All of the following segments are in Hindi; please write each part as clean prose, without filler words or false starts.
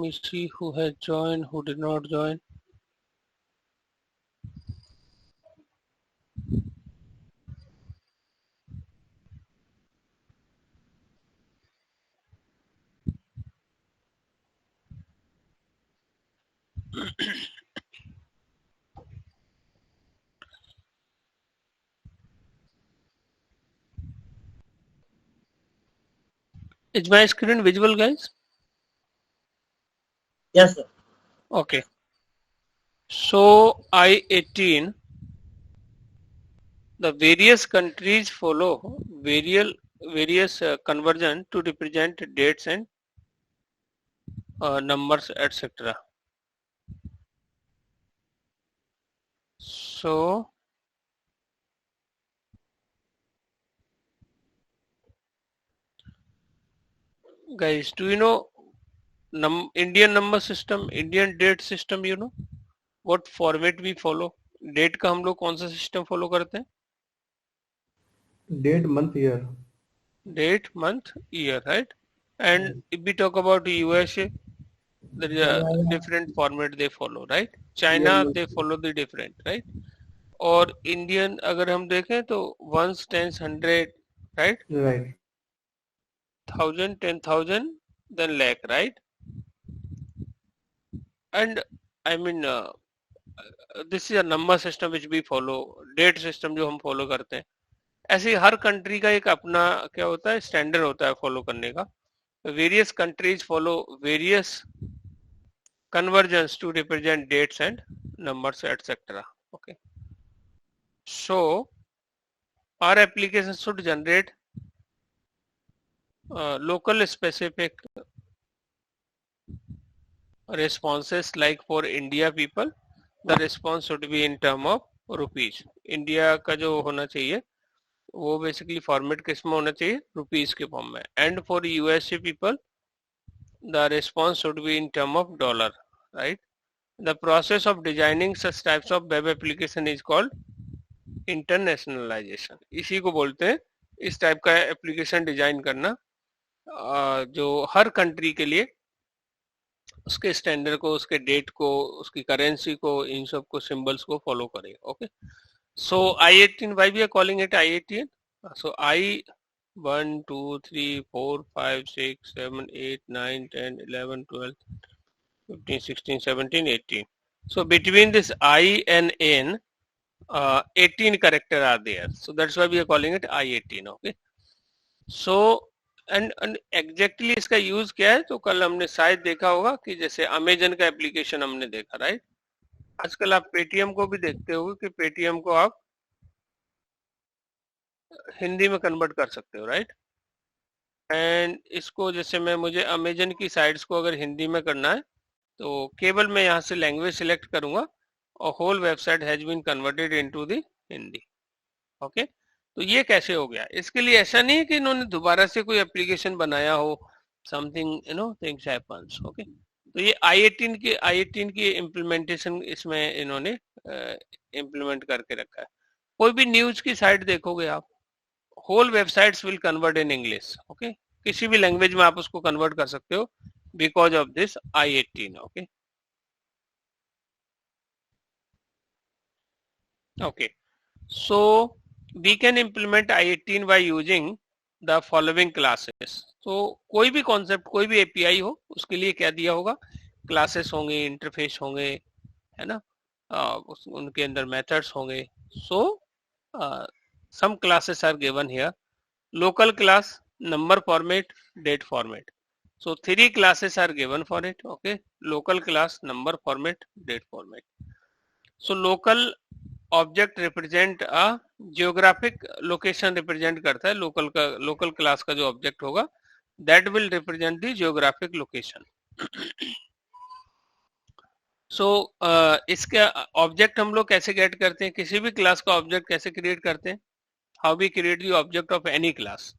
me see who has joined, who did not join. Is my screen visible, guys? Yes, sir. Okay. So I-18, the various countries follow various conversion to represent dates and numbers, etc. So guys, do you know Indian number system, Indian date system? You know what format we follow? Date का हम लोग कौन सा सिस्टम फॉलो करते हैं? Date, month, year. Date, month, year, right? And if we talk about USA, there is a different format they follow, right? China, they follow the different, right? और इंडियन अगर हम देखें तो once, tense, 100, right? Right. 1000, 10,000, then lakh, right? And I mean this is a number system which we follow, date system जो हम follow करते हैं. ऐसे ही हर कंट्री का एक अपना क्या होता है, स्टैंडर्ड होता है फॉलो करने का. Various countries follow various conversions to represent dates and numbers, etc. Okay, so our application should generate local specific responses. Like for India people, the response should be in term of rupees. India का जो होना चाहिए वो basically format किस में होना चाहिए, rupees के form में. And for USA people, the response should be in term of dollar, right? The process of designing such types of web application is called internationalisation. इसी को बोलते हैं इस टाइप का एप्लीकेशन डिजाइन करना जो हर कंट्री के लिए उसके स्टैंडर्ड को, उसके डेट को, उसकी करेंसी को, इन सब को, सिंबल्स को फॉलो करे. Okay, so I-18, why we are calling it I-18? So I-1 2 3 4 5 6 7 8 9 10 11 12 15 16 17 18. So between this I and N 18 character are there, so that's why we are calling it I-18. Okay, so and exactly इसका यूज क्या है, तो कल हमने शायद देखा होगा कि जैसे अमेजन का एप्लीकेशन हमने देखा, राइट? आजकल आप पेटीएम को भी देखते होगे कि पेटीएम को आप हिंदी में कन्वर्ट कर सकते हो, राइट? एंड इसको जैसे मुझे अमेजन की साइट्स को अगर हिंदी में करना है तो केवल मैं यहाँ से लैंग्वेज सिलेक्ट करूंगा और whole website has been converted into the Hindi. Okay, तो ये कैसे हो गया? इसके लिए ऐसा नहीं है कि इन्होंने दोबारा से कोई एप्लीकेशन बनाया हो, समथिंग थिंग्स हैपन्स. ओके, तो ये I-18 की इम्प्लीमेंटेशन इसमें इन्होंने इम्प्लीमेंट करके रखा है. कोई भी न्यूज की साइट देखोगे आप, whole websites will convert in English. Okay, किसी भी लैंग्वेज में आप उसको कन्वर्ट कर सकते हो because of this I-18. Okay, okay, so we can implement I-18 by using the following classes. तो कोई भी कॉन्सेप्ट, कोई भी एपीआई हो, उसके लिए क्या दिया होगा? क्लासेस होंगे, इंटरफेस होंगे, है ना, उनके अंदर मेथड्स होंगे. So some classes are given here. Local class, number format, date format. So 3 classes are given for it. Okay, local class, number format, date format. So local object represent a geographic location represent करता है. लोकल क्लास का जो ऑब्जेक्ट होगा that will represent the geographic location. So इसका ऑब्जेक्ट हम लोग कैसे गेट करते हैं? किसी भी क्लास का ऑब्जेक्ट कैसे क्रिएट करते हैं? How we create the object of any class?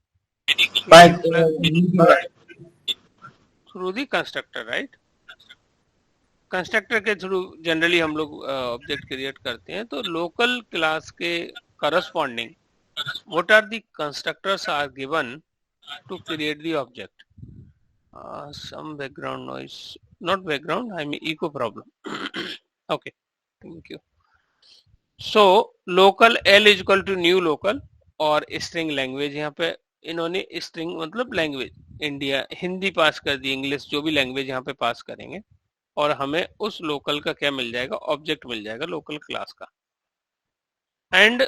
Through the constructor, right? Constructor के थ्रू जनरली हम लोग ऑब्जेक्ट क्रिएट करते हैं. तो लोकल क्लास के corresponding what are the constructors are given to create the object? Some background noise. not background, I mean echo problem. Okay, thank you. So local L is equal to new local और string language, यहाँ पे इन्होंने string मतलब लैंग्वेज इंडिया हिंदी पास कर दी, इंग्लिश जो भी लैंग्वेज यहाँ पे पास करेंगे और हमें उस लोकल का क्या मिल जाएगा, ऑब्जेक्ट मिल जाएगा लोकल क्लास का। एंड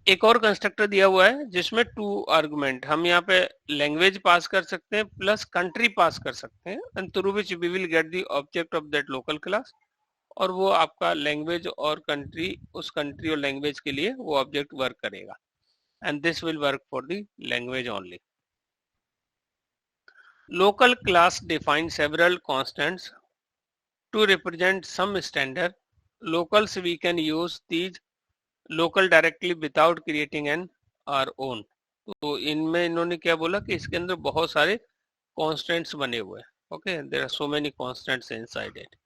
एक और कंस्ट्रक्टर दिया हुआ है जिसमें 2 आर्गुमेंट, हम यहाँ पे लैंग्वेज पास कर सकते हैं प्लस कंट्री पास कर सकते हैं, and through which we will get the object of that locale class, और वो आपका लैंग्वेज और कंट्री, उस कंट्री और लैंग्वेज के लिए वो ऑब्जेक्ट वर्क करेगा, and this will work for the language only. Locale class define several constants to represent some standard locals we can use these local directly without creating an our own। तो इनमें इन्होंने क्या बोला कि इसके अंदर बहुत सारे कांस्टेंट्स बने हुए हैं। Okay, there are so many constants inside it.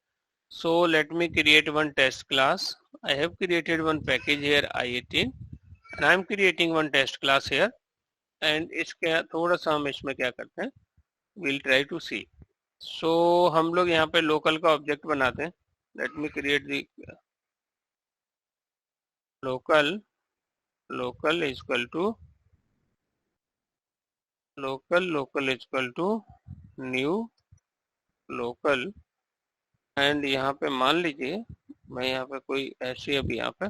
So let me create one test class. I have created one package here i18 and I am creating one test class here, and इसके थोड़ा सा हम इसमें क्या करते हैं, we'll try to see। So हम लोग यहाँ पे लोकल का ऑब्जेक्ट बनाते हैं। Let me create the local is equal to local is equal to new local, and यहाँ पे मान लीजिए मैं यहाँ पे कोई ऐसी अभी यहाँ पे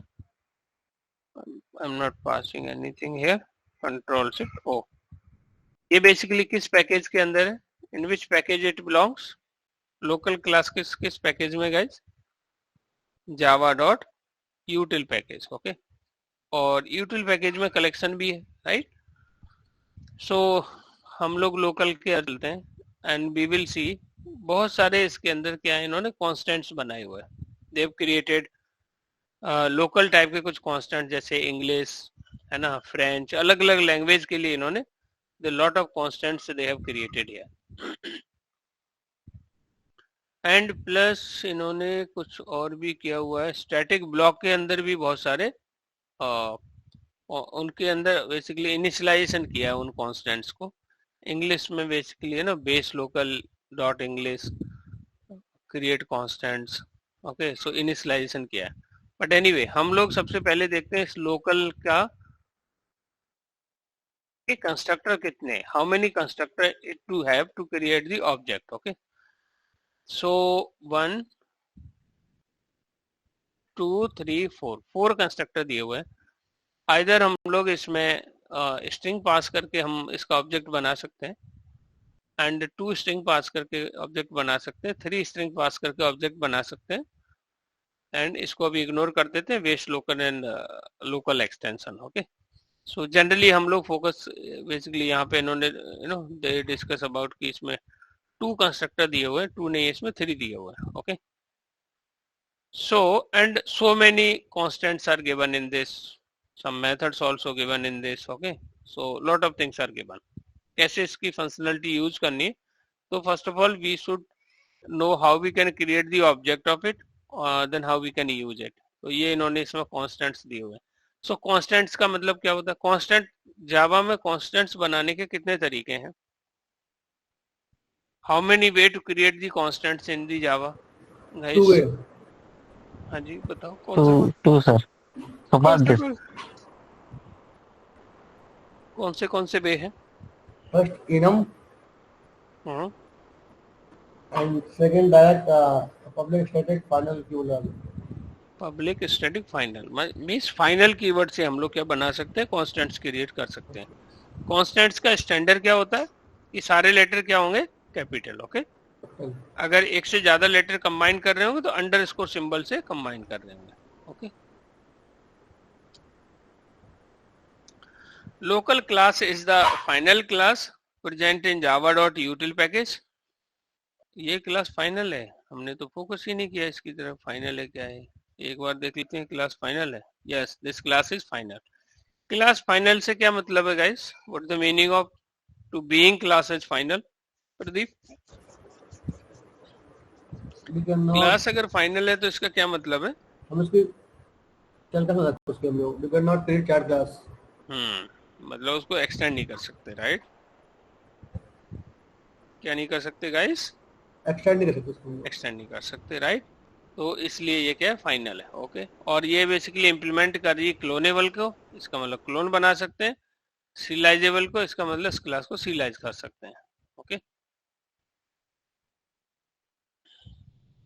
I am not passing anything here, control shift O. ये बेसिकली किस पैकेज के अंदर है, in which package it belongs, local class किस पैकेज में guys, Java dot util package. Okay, और यूटिल पैकेज में कलेक्शन भी है, राइट। सो हम लोग लोकल के चलते हैं एंड वी विल सी बहुत सारे इसके अंदर क्या है, इन्होंने कॉन्स्टेंट्स बनाए हुए हैं। They have created local type के कुछ कांस्टेंट, जैसे इंग्लिश है ना, फ्रेंच, अलग अलग लैंग्वेज के लिए इन्होंने the lot of constants they have created here. And plus इन्होंने कुछ और भी किया हुआ है, स्टैटिक ब्लॉक के अंदर भी बहुत सारे उनके अंदर बेसिकली इनिशियलाइजेशन किया है उन कांस्टेंट्स को। इंग्लिश में बेसिकली है ना, base local dot English create constants. Okay, so initialization किया है। बट एनीवे हम लोग सबसे पहले देखते हैं इस लोकल का कंस्ट्रक्टर कितने, how many constructor it to have to create the object. Okay, so 1 2 3 4 constructor दिए हुए हैं। आइदर हम लोग इसमें स्ट्रिंग पास करके हम इसका ऑब्जेक्ट बना सकते हैं, एंड 2 स्ट्रिंग पास करके ऑब्जेक्ट बना सकते हैं, 3 स्ट्रिंग पास करके ऑब्जेक्ट बना सकते हैं, एंड इसको अभी इग्नोर कर देते हैं, west locale and locale extension. Okay, so generally हम लोग फोकस बेसिकली यहाँ पे इन्होंने दे डिस्कस अबाउट कि इसमें 2 कंस्ट्रक्टर दिए हुए हैं, 2 नहीं इसमें 3 दिए हुए हैं। Okay, so and so many constants are given in this, some methods also given in this। okay, so lot of things are given। कैसे इसकी फंक्शनलिटी यूज करनी है, तो first of all we should know how we can create the object of it, then how we can use it. तो ये इन्होंने इसमें कांस्टेंट्स दिए हुए हैं। सो कांस्टेंट्स का मतलब क्या होता है, कांस्टेंट जावा में कांस्टेंट्स बनाने के कितने तरीके हैं, how many way to create the constants in the Java guys? हाँ जी बताओ कौन टू सर। कौन से वे हैं? First enum हाँ, and second direct public static final q-learn। Public static final means final keyword से हम लोग क्या बना सकते हैं, कॉन्स्टेंट्स क्रिएट कर सकते हैं। कॉन्स्टेंट्स का स्टैंडर्ड क्या होता है कि सारे लेटर क्या होंगे, कैपिटल। ओके, अगर एक से ज्यादा लेटर कंबाइन कर रहे होंगे तो अंडरस्कोर सिंबल से कंबाइन कर रहे होंगे। Okay, local class is the final class present in Java dot util package. ये क्लास फाइनल है, हमने तो फोकस ही नहीं किया इसकी तरफ, फाइनल है क्या है, एक बार देख लेते हैं। क्लास फाइनल है, yes this class is final. Class final से क्या मतलब है guys, what the meaning of to being class is final? Pradeep, class अगर फाइनल है तो इसका क्या मतलब है? हम इसकी चल कर सकते उसके हम लोग, वी कैन नॉट क्रिएट चार क्लास। मतलब उसको एक्सटेंड नहीं कर सकते, राइट? क्या नहीं कर सकते गाइस? एक्सटेंड नहीं कर सकते उसको हम लोग। एक्सटेंड नहीं कर सकते, राइट। तो इसलिए ये क्या है, फाइनल है। ओके, और ये बेसिकली इम्प्लीमेंट कर रही है क्लोनेबल को, इसका मतलब क्लोन बना सकते हैं। सीलाइजेबल को, इसका मतलब इस क्लास को सीलाइज कर सकते हैं। Okay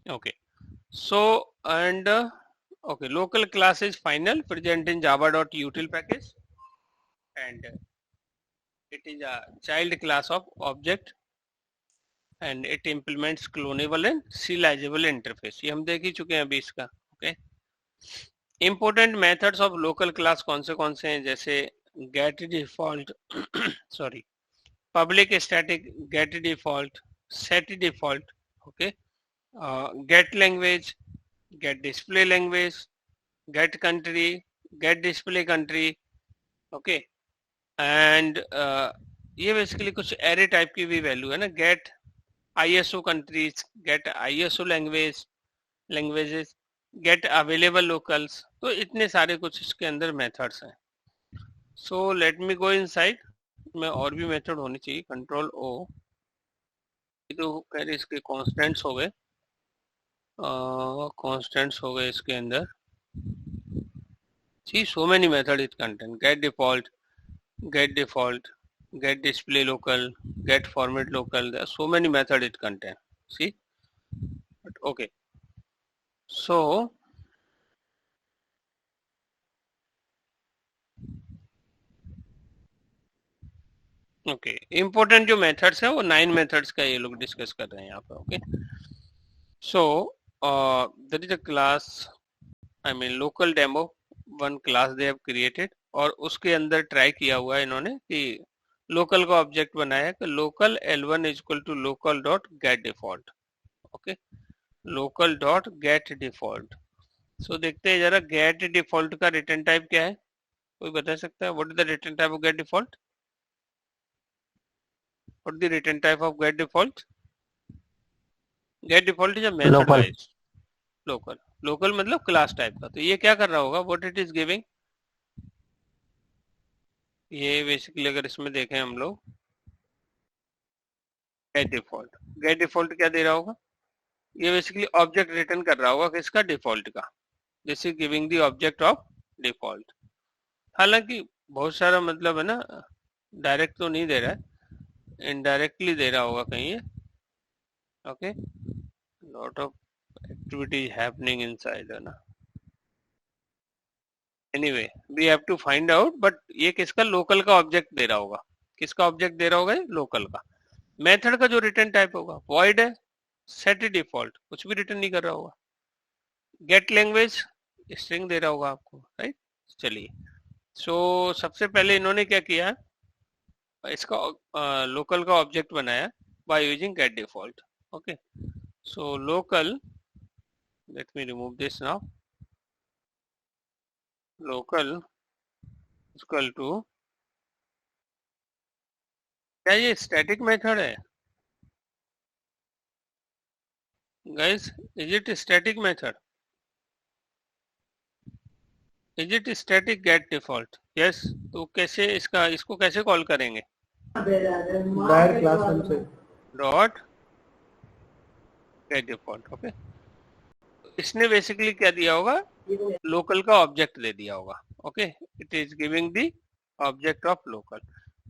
okay, so and okay, local class is final present in java.util package, and it is a child class of object and it implements clonable and serializable interface. ये हम देख ही चुके हैं अभी इसका। Okay, important methods of local class कौन से हैं, जैसे get default sorry, public static, get default, set default, okay, get language, get display language, get country, get display country, okay. And ये बेसिकली कुछ एरे टाइप की भी वैल्यू है ना, get ISO countries, get ISO languages, get available locales. तो इतने सारे कुछ इसके अंदर मेथड्स हैं। So let me go inside, में और भी मेथड होनी चाहिए। कंट्रोल ओ, तो कह रहे इसके कॉन्स्टेंट्स हो गए, कॉन्स्टेंट्स हो गए इसके अंदर। See so many method it content, get default, get display local, get format local. There are so many methods it contain. See, but okay. So okay, important जो methods है वो 9 methods का ये लोग डिस्कस कर रहे हैं यहाँ पे। Okay, so there is a class, I mean local demo, one class they have created, और उसके अंदर ट्राई किया हुआ है इन्होंने कि लोकल का ऑब्जेक्ट बनाया कि local L1 is equal to local dot get default. Okay, local dot get default. So देखते हैं जरा गेट डिफॉल्ट का रिटर्न टाइप क्या है, कोई बता सकता है? What is the return type of get default? What the return type of get default? Get default is a method local. Wise local. Local मतलब क्लास टाइप का। तो ये क्या कर रहा होगा, व्हाट इट इज गिविंग, ये बेसिकली अगर इसमें देखें हम लोग गेट डिफॉल्ट क्या दे रहा होगा, ये बेसिकली ऑब्जेक्ट रिटर्न कर रहा होगा किसका, डिफॉल्ट का। This is giving the object of default. हालांकि बहुत सारा मतलब है ना, डायरेक्ट तो नहीं दे रहा है, इनडायरेक्टली दे रहा होगा कहीं ये। Okay, lot of activity happening inside है ना। Anyway we have to find out, but ये किसका, लोकल का ऑब्जेक्ट दे रहा होगा। किसका ऑब्जेक्ट दे रहा होगा, लोकल का। मेथड का जो रिटर्न टाइप होगा वॉइड है, सेट डिफॉल्ट, कुछ भी रिटर्न नहीं कर रहा होगा। गेट लैंग्वेज स्ट्रिंग दे रहा होगा आपको, राइट। चलिए, सो सबसे पहले इन्होंने क्या किया, इसका लोकल का ऑब्जेक्ट बनाया by using get default. Okay, so locale, let me remove this now, locale equal to, क्या ये स्टैटिक मेथड है guys? Is it static method? Is it static get default? Yes. तो कैसे इसका, इसको कैसे कॉल करेंगे? डायरेक्ट क्लास नेम से डॉट गेट डिफॉल्ट। ओके, इसने बेसिकली क्या दिया होगा, लोकल का ऑब्जेक्ट दे दिया होगा। Okay, it is giving the object of locale.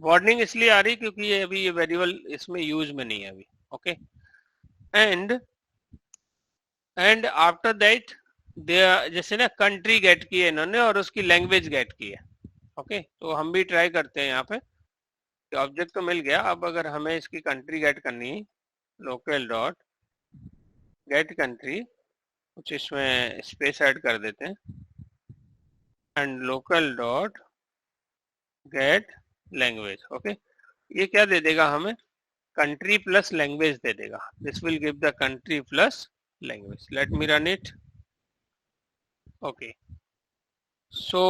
Warning इसलिए आ रही क्योंकि ये अभी ये वेरिएबल इसमें यूज में नहीं है अभी। ओके, एंड आफ्टर दैट जैसे ना कंट्री गेट की है इन्होंने और उसकी लैंग्वेज गेट की है। ओके, तो हम भी ट्राई करते हैं यहाँ पे, ऑब्जेक्ट तो मिल गया, अब अगर हमें इसकी कंट्री गेट करनी है, लोकल डॉट गेट कंट्री, कुछ इसमें स्पेस ऐड कर देते हैं, and local dot get language. Okay, ये क्या दे देगा हमें, कंट्री प्लस लैंग्वेज दे देगा। This will give the country plus language. Let me run it. Okay, so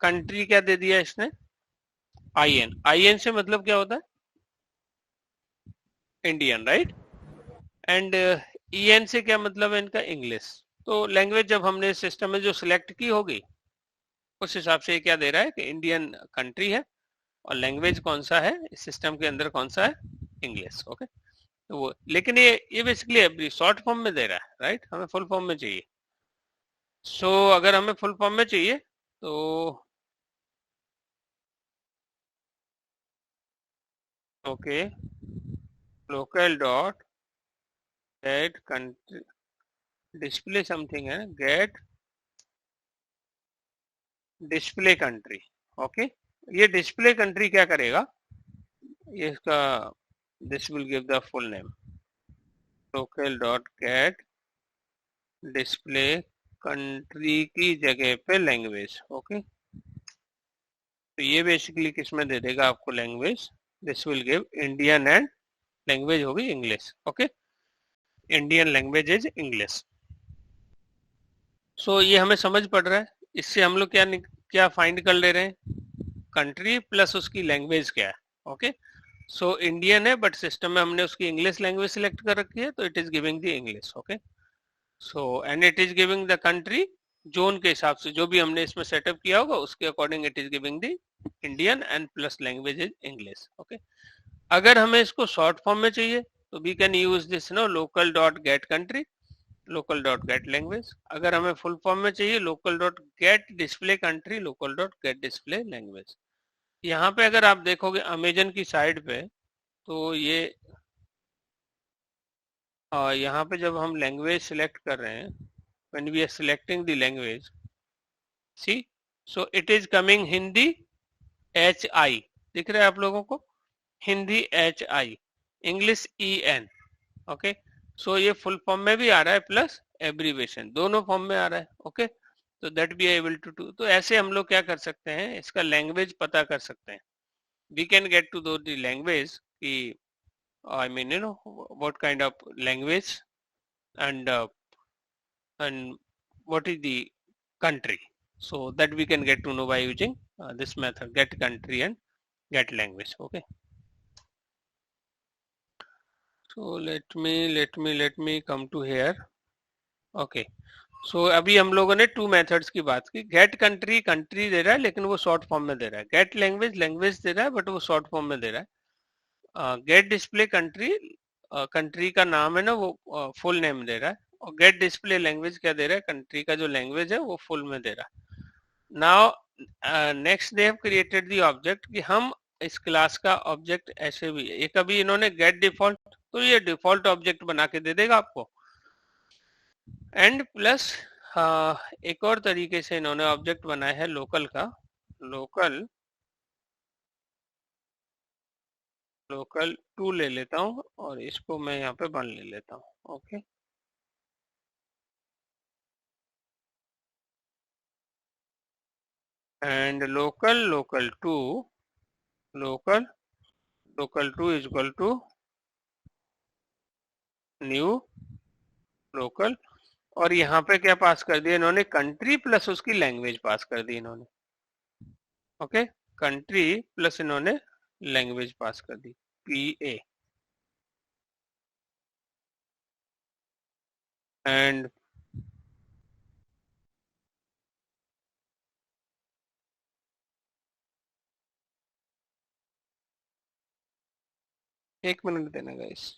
country क्या दे दिया इसने, IN। IN से मतलब क्या होता है, इंडियन, राइट। एंड EN से क्या मतलब है इनका, इंग्लिश। तो लैंग्वेज जब हमने सिस्टम में जो सिलेक्ट की होगी उस हिसाब से क्या दे रहा है कि इंडियन कंट्री है, और लैंग्वेज कौन सा है इस सिस्टम के अंदर, कौन सा है, इंग्लिश। ओके, तो वो, लेकिन ये बेसिकली एवरी शॉर्ट फॉर्म में दे रहा है, राइट, हमें फुल फॉर्म में चाहिए। सो अगर हमें फुल फॉर्म में चाहिए तो okay, local dot get country display something है, गेट डिस्प्ले कंट्री। ओके, ये डिस्प्ले कंट्री क्या करेगा, ये इसका this will give the full name, local dot get display country की जगह पे लैंग्वेज। ओके, तो ये बेसिकली किस में दे देगा आपको language, this will give Indian and language होगी English. Okay, Indian language is English. So ये हमें समझ पड़ रहा है, इससे हम लोग क्या फाइंड कर ले रहे हैं, कंट्री प्लस उसकी लैंग्वेज क्या है। ओके, सो इंडियन है बट सिस्टम में हमने उसकी इंग्लिश लैंग्वेज सिलेक्ट कर रखी है, तो it is giving the English. Okay, so and it is giving the country zone के हिसाब से, जो भी हमने इसमें सेटअप किया होगा उसके according it is giving the Indian and plus language is English. Okay, अगर हमें इसको शॉर्ट फॉर्म में चाहिए तो we can use this no locale dot get country, locale dot get language. अगर हमें फुल फॉर्म में चाहिए locale dot get display country, locale dot get display language. यहाँ पे अगर आप देखोगे अमेजन की साइड पे, तो ये यहाँ पे जब हम लैंग्वेज सिलेक्ट कर रहे हैं, when we are selecting the language, see, so it is coming Hindi HI, दिख रहा है आप लोगों को, Hindi HI, English EN। Okay, so ये फुल फॉर्म में भी आ रहा है प्लस एब्रीवेशन, दोनों फॉर्म में आ रहा है। ओके, तो that be able to do. तो ऐसे हम लोग क्या कर सकते हैं, इसका लैंग्वेज पता कर सकते हैं, वी कैन गेट टू दो द लैंग्वेज की, I mean, you know, what kind of language and what is the country. So that we can get to know by using this method, get country and get language. Okay. So let me come to here. Okay. So अभी हम लोगों ने टू मेथड्स की बात की, गेट कंट्री कंट्री दे रहा है लेकिन वो शॉर्ट फॉर्म में दे रहा है, गेट लैंग्वेज लैंग्वेज दे रहा है बट वो शॉर्ट फॉर्म में दे रहा है, गेट डिस्प्ले कंट्री कंट्री का नाम है ना वो फुल नेम दे रहा है, और गेट डिस्प्ले लैंग्वेज क्या दे रहा है, कंट्री का जो लैंग्वेज है वो फुल में दे रहा है। Now next they have created the object, कि हम इस क्लास का ऑब्जेक्ट ऐसे भी, ये कभी इन्होंने गेट डिफॉल्ट, तो ये डिफॉल्ट ऑब्जेक्ट बना के दे देगा आपको, एंड प्लस एक और तरीके से इन्होंने ऑब्जेक्ट बनाया है लोकल का, लोकल लोकल 2 ले लेता हूँ और इसको मैं यहाँ पे 1 ले लेता हूँ। Okay, and locale locale 2 locale locale 2 is equal to new locale, और यहाँ पे क्या पास कर दिया इन्होंने, कंट्री प्लस उसकी लैंग्वेज पास कर दी इन्होंने। ओके, कंट्री प्लस इन्होंने लैंग्वेज पास कर दी, PA, एंड एक मिनट देना guys.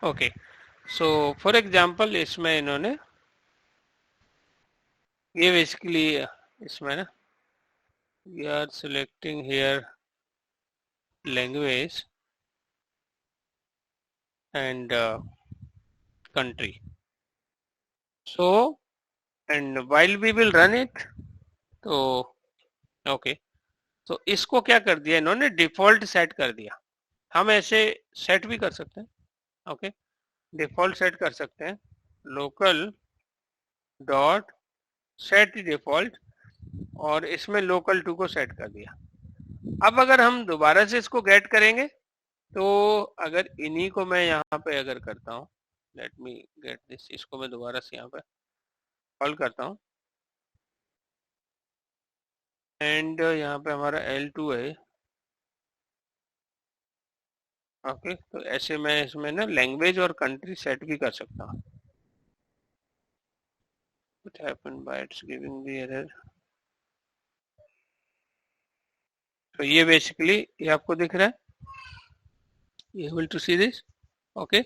Okay, so for example इसमें इन्होंने ये बेसिकली इसमें ना, we are selecting here language and country, so and while we will run it, तो ओके, तो इसको क्या कर दिया इन्होंने, डिफॉल्ट सेट कर दिया। हम ऐसे सेट भी कर सकते हैं। ओके, डिफॉल्ट सेट कर सकते हैं, लोकल डॉट सेट डिफॉल्ट, और इसमें लोकल 2 को सेट कर दिया। अब अगर हम दोबारा से इसको गेट करेंगे, तो अगर इन्हीं को मैं यहाँ पे अगर करता हूँ, लेट मी गेट दिस, इसको मैं दोबारा से यहाँ पे कॉल करता हूँ, एंड यहाँ पे हमारा L2 है। ओके, तो ऐसे मैं इसमें ना लैंग्वेज और कंट्री सेट भी कर सकता हूँ। what happened by it's giving the error. तो ये बेसिकली ये आपको दिख रहा है, you able to see this. Okay,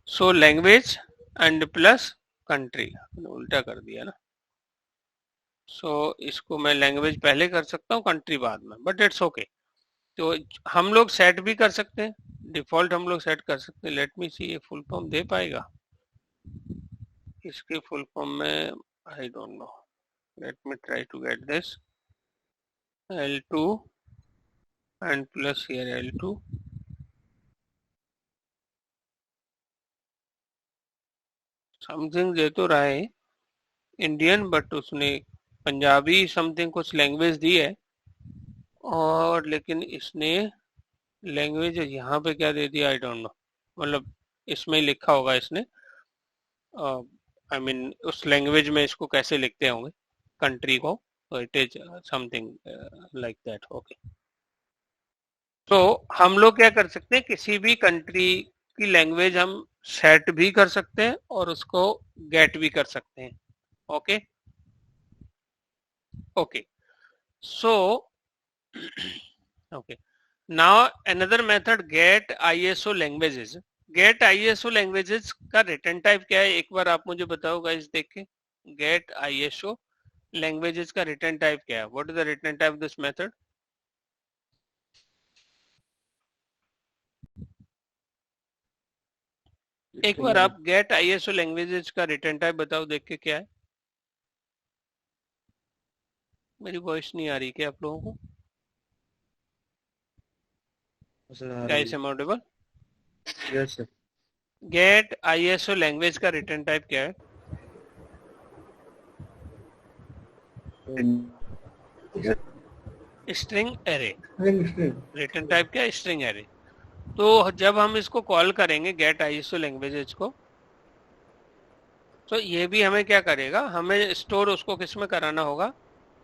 so language and plus country, उल्टा कर दिया ना. सो इसको मैं लैंग्वेज पहले कर सकता हूँ, कंट्री बाद में, बट इट्स ओके. तो हम लोग सेट भी कर सकते हैं, डिफॉल्ट हम लोग सेट कर सकते हैं. लेट मी सी ये फुल फॉर्म दे पाएगा इसके फुल फॉर्म में, I don't know. Let me try to get this L2 and plus here L2. Something दे तो रहा है इंडियन, बट उसने पंजाबी समथिंग कुछ लैंग्वेज दी है, और लेकिन इसने लैंग्वेज यहाँ पे क्या दे दिया आई डोंट नो. मतलब इसमें ही लिखा होगा इसने, आई मीन उस लैंग्वेज में इसको कैसे लिखते होंगे कंट्री को. तो it is something like that. Okay, तो हम लोग क्या कर सकते हैं, किसी भी कंट्री की लैंग्वेज हम सेट भी कर सकते हैं और उसको गेट भी कर सकते हैं. ओके ओके, सो okay, now another method get ISO languages. get ISO languages का रिटर्न टाइप क्या है, एक बार आप मुझे बताओ गाइस देख के. get ISO languages का रिटर्न टाइप क्या है, what is the return type of this method? एक बार आप get ISO languages का रिटर्न टाइप बताओ देख के क्या है. मेरी वॉइस नहीं आ रही क्या आप लोगों को, क्या इस अमाउंटेबल? Yes sir. get ISO language का रिटर्न टाइप क्या है? String array. रिटर्न टाइप क्या है? String array. तो जब हम इसको कॉल करेंगे गेट आईएसओ लैंग्वेजेस को, तो ये भी हमें क्या करेगा, हमें स्टोर उसको किस में कराना होगा,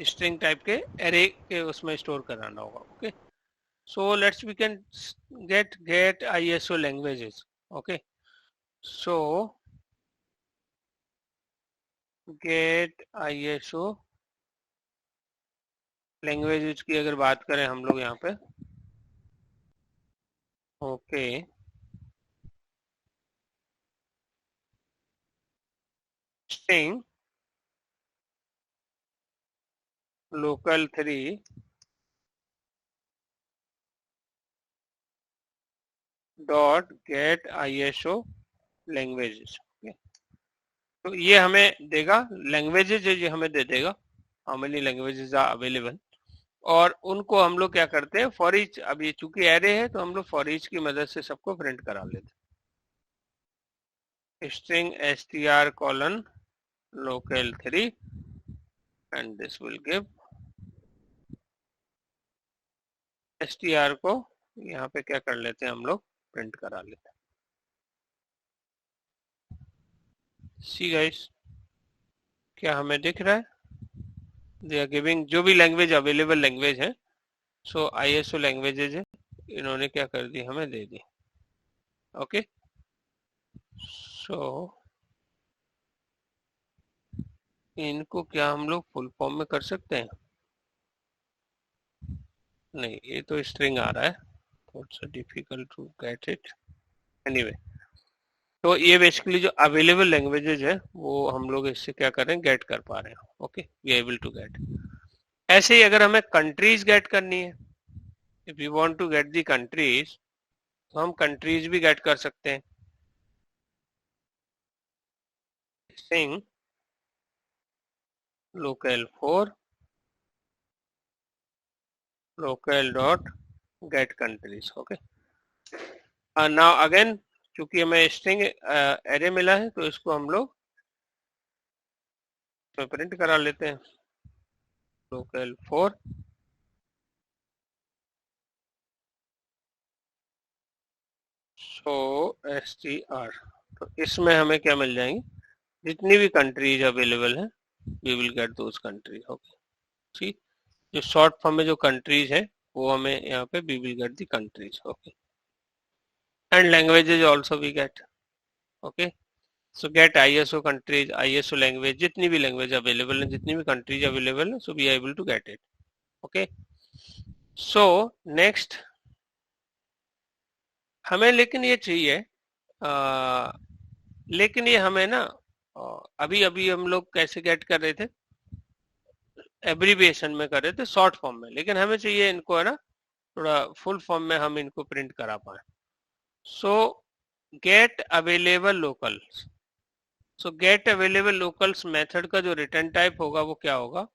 स्ट्रिंग टाइप के एरे के उसमें स्टोर कराना होगा. Okay, so let's we can get ISO languages. Okay, so get ISO languages की अगर बात करें हम लोग यहाँ पे, okay, string locale 3 dot get ISO languages. तो ये हमें देगा लैंग्वेजेस, ये हमें दे देगा how many languages are available, और उनको हम लोग क्या करते हैं फॉर ईच. अब ये चूंकि एरे है तो हम लोग फॉर ईच की मदद से सबको प्रिंट करा लेते हैं. String str colon local 3 and this will give str को यहाँ पे क्या कर लेते हैं हम लोग, प्रिंट करा लेते हैं. सी गाइस, क्या हमें दिख रहा है, दे आर गिविंग जो भी लैंग्वेज अवेलेबल लैंग्वेज है. सो आईएसओ लैंग्वेजेज है, इन्होंने क्या कर दी, हमें दे दी. ओके, सो इनको क्या हम लोग फुल फॉर्म में कर सकते हैं? नहीं, ये तो स्ट्रिंग आ रहा है, थोड़ा difficult to get it. Anyway, तो ये बेसिकली जो अवेलेबल लैंग्वेजेज है वो हम लोग इससे क्या कर रहे हैं, गेट कर पा रहे हैं. Okay, we able to get. ऐसे ही अगर हमें कंट्रीज गेट करनी है, if you want to get the countries, तो हम कंट्रीज भी गेट कर सकते हैं. String locale 4 locale dot get countries. Okay, now again चूंकि हमें स्ट्रिंग एरे मिला है तो इसको हम लोग प्रिंट करा लेते हैं. लोकल 4 सो str, तो इसमें हमें क्या मिल जाएंगे, जितनी भी कंट्रीज अवेलेबल है we will get those countries. Okay, ठीक, जो शॉर्ट फॉर्म में जो कंट्रीज है वो हमें यहाँ पे we will get the countries. Okay, and languages also we get. Okay, so get ISO countries, ISO language, जितनी भी लैंग्वेज अवेलेबल है, जितनी भी कंट्रीज अवेलेबल है, so we are able to get it. Okay, so next हमें लेकिन ये चाहिए, लेकिन ये हमें ना अभी अभी हम लोग कैसे गेट कर रहे थे, एब्रीविएशन में कर रहे थे, शॉर्ट फॉर्म में, लेकिन हमें चाहिए इनको है ना थोड़ा फुल फॉर्म में हम इनको प्रिंट करा पाए. सो गेट अवेलेबल लोकल्स, सो गेट अवेलेबल लोकल्स मेथड का जो रिटर्न टाइप होगा वो क्या होगा,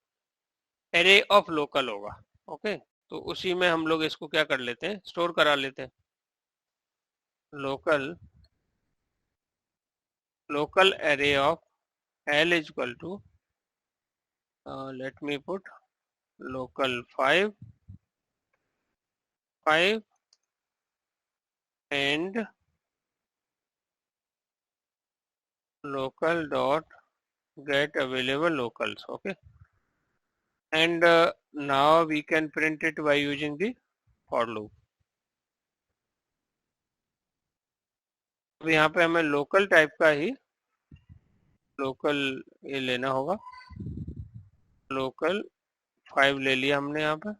एरे ऑफ लोकल होगा. ओके, तो उसी में हम लोग इसको क्या कर लेते हैं, स्टोर करा लेते हैं. Local local array of L is equal to let me put local 5 and local dot get available locals. Okay, and now we can print it by using the for loop. अब यहाँ पे हमें लोकल टाइप का ही लोकल ये लेना होगा. लोकल 5 ले लिया हमने यहाँ पे.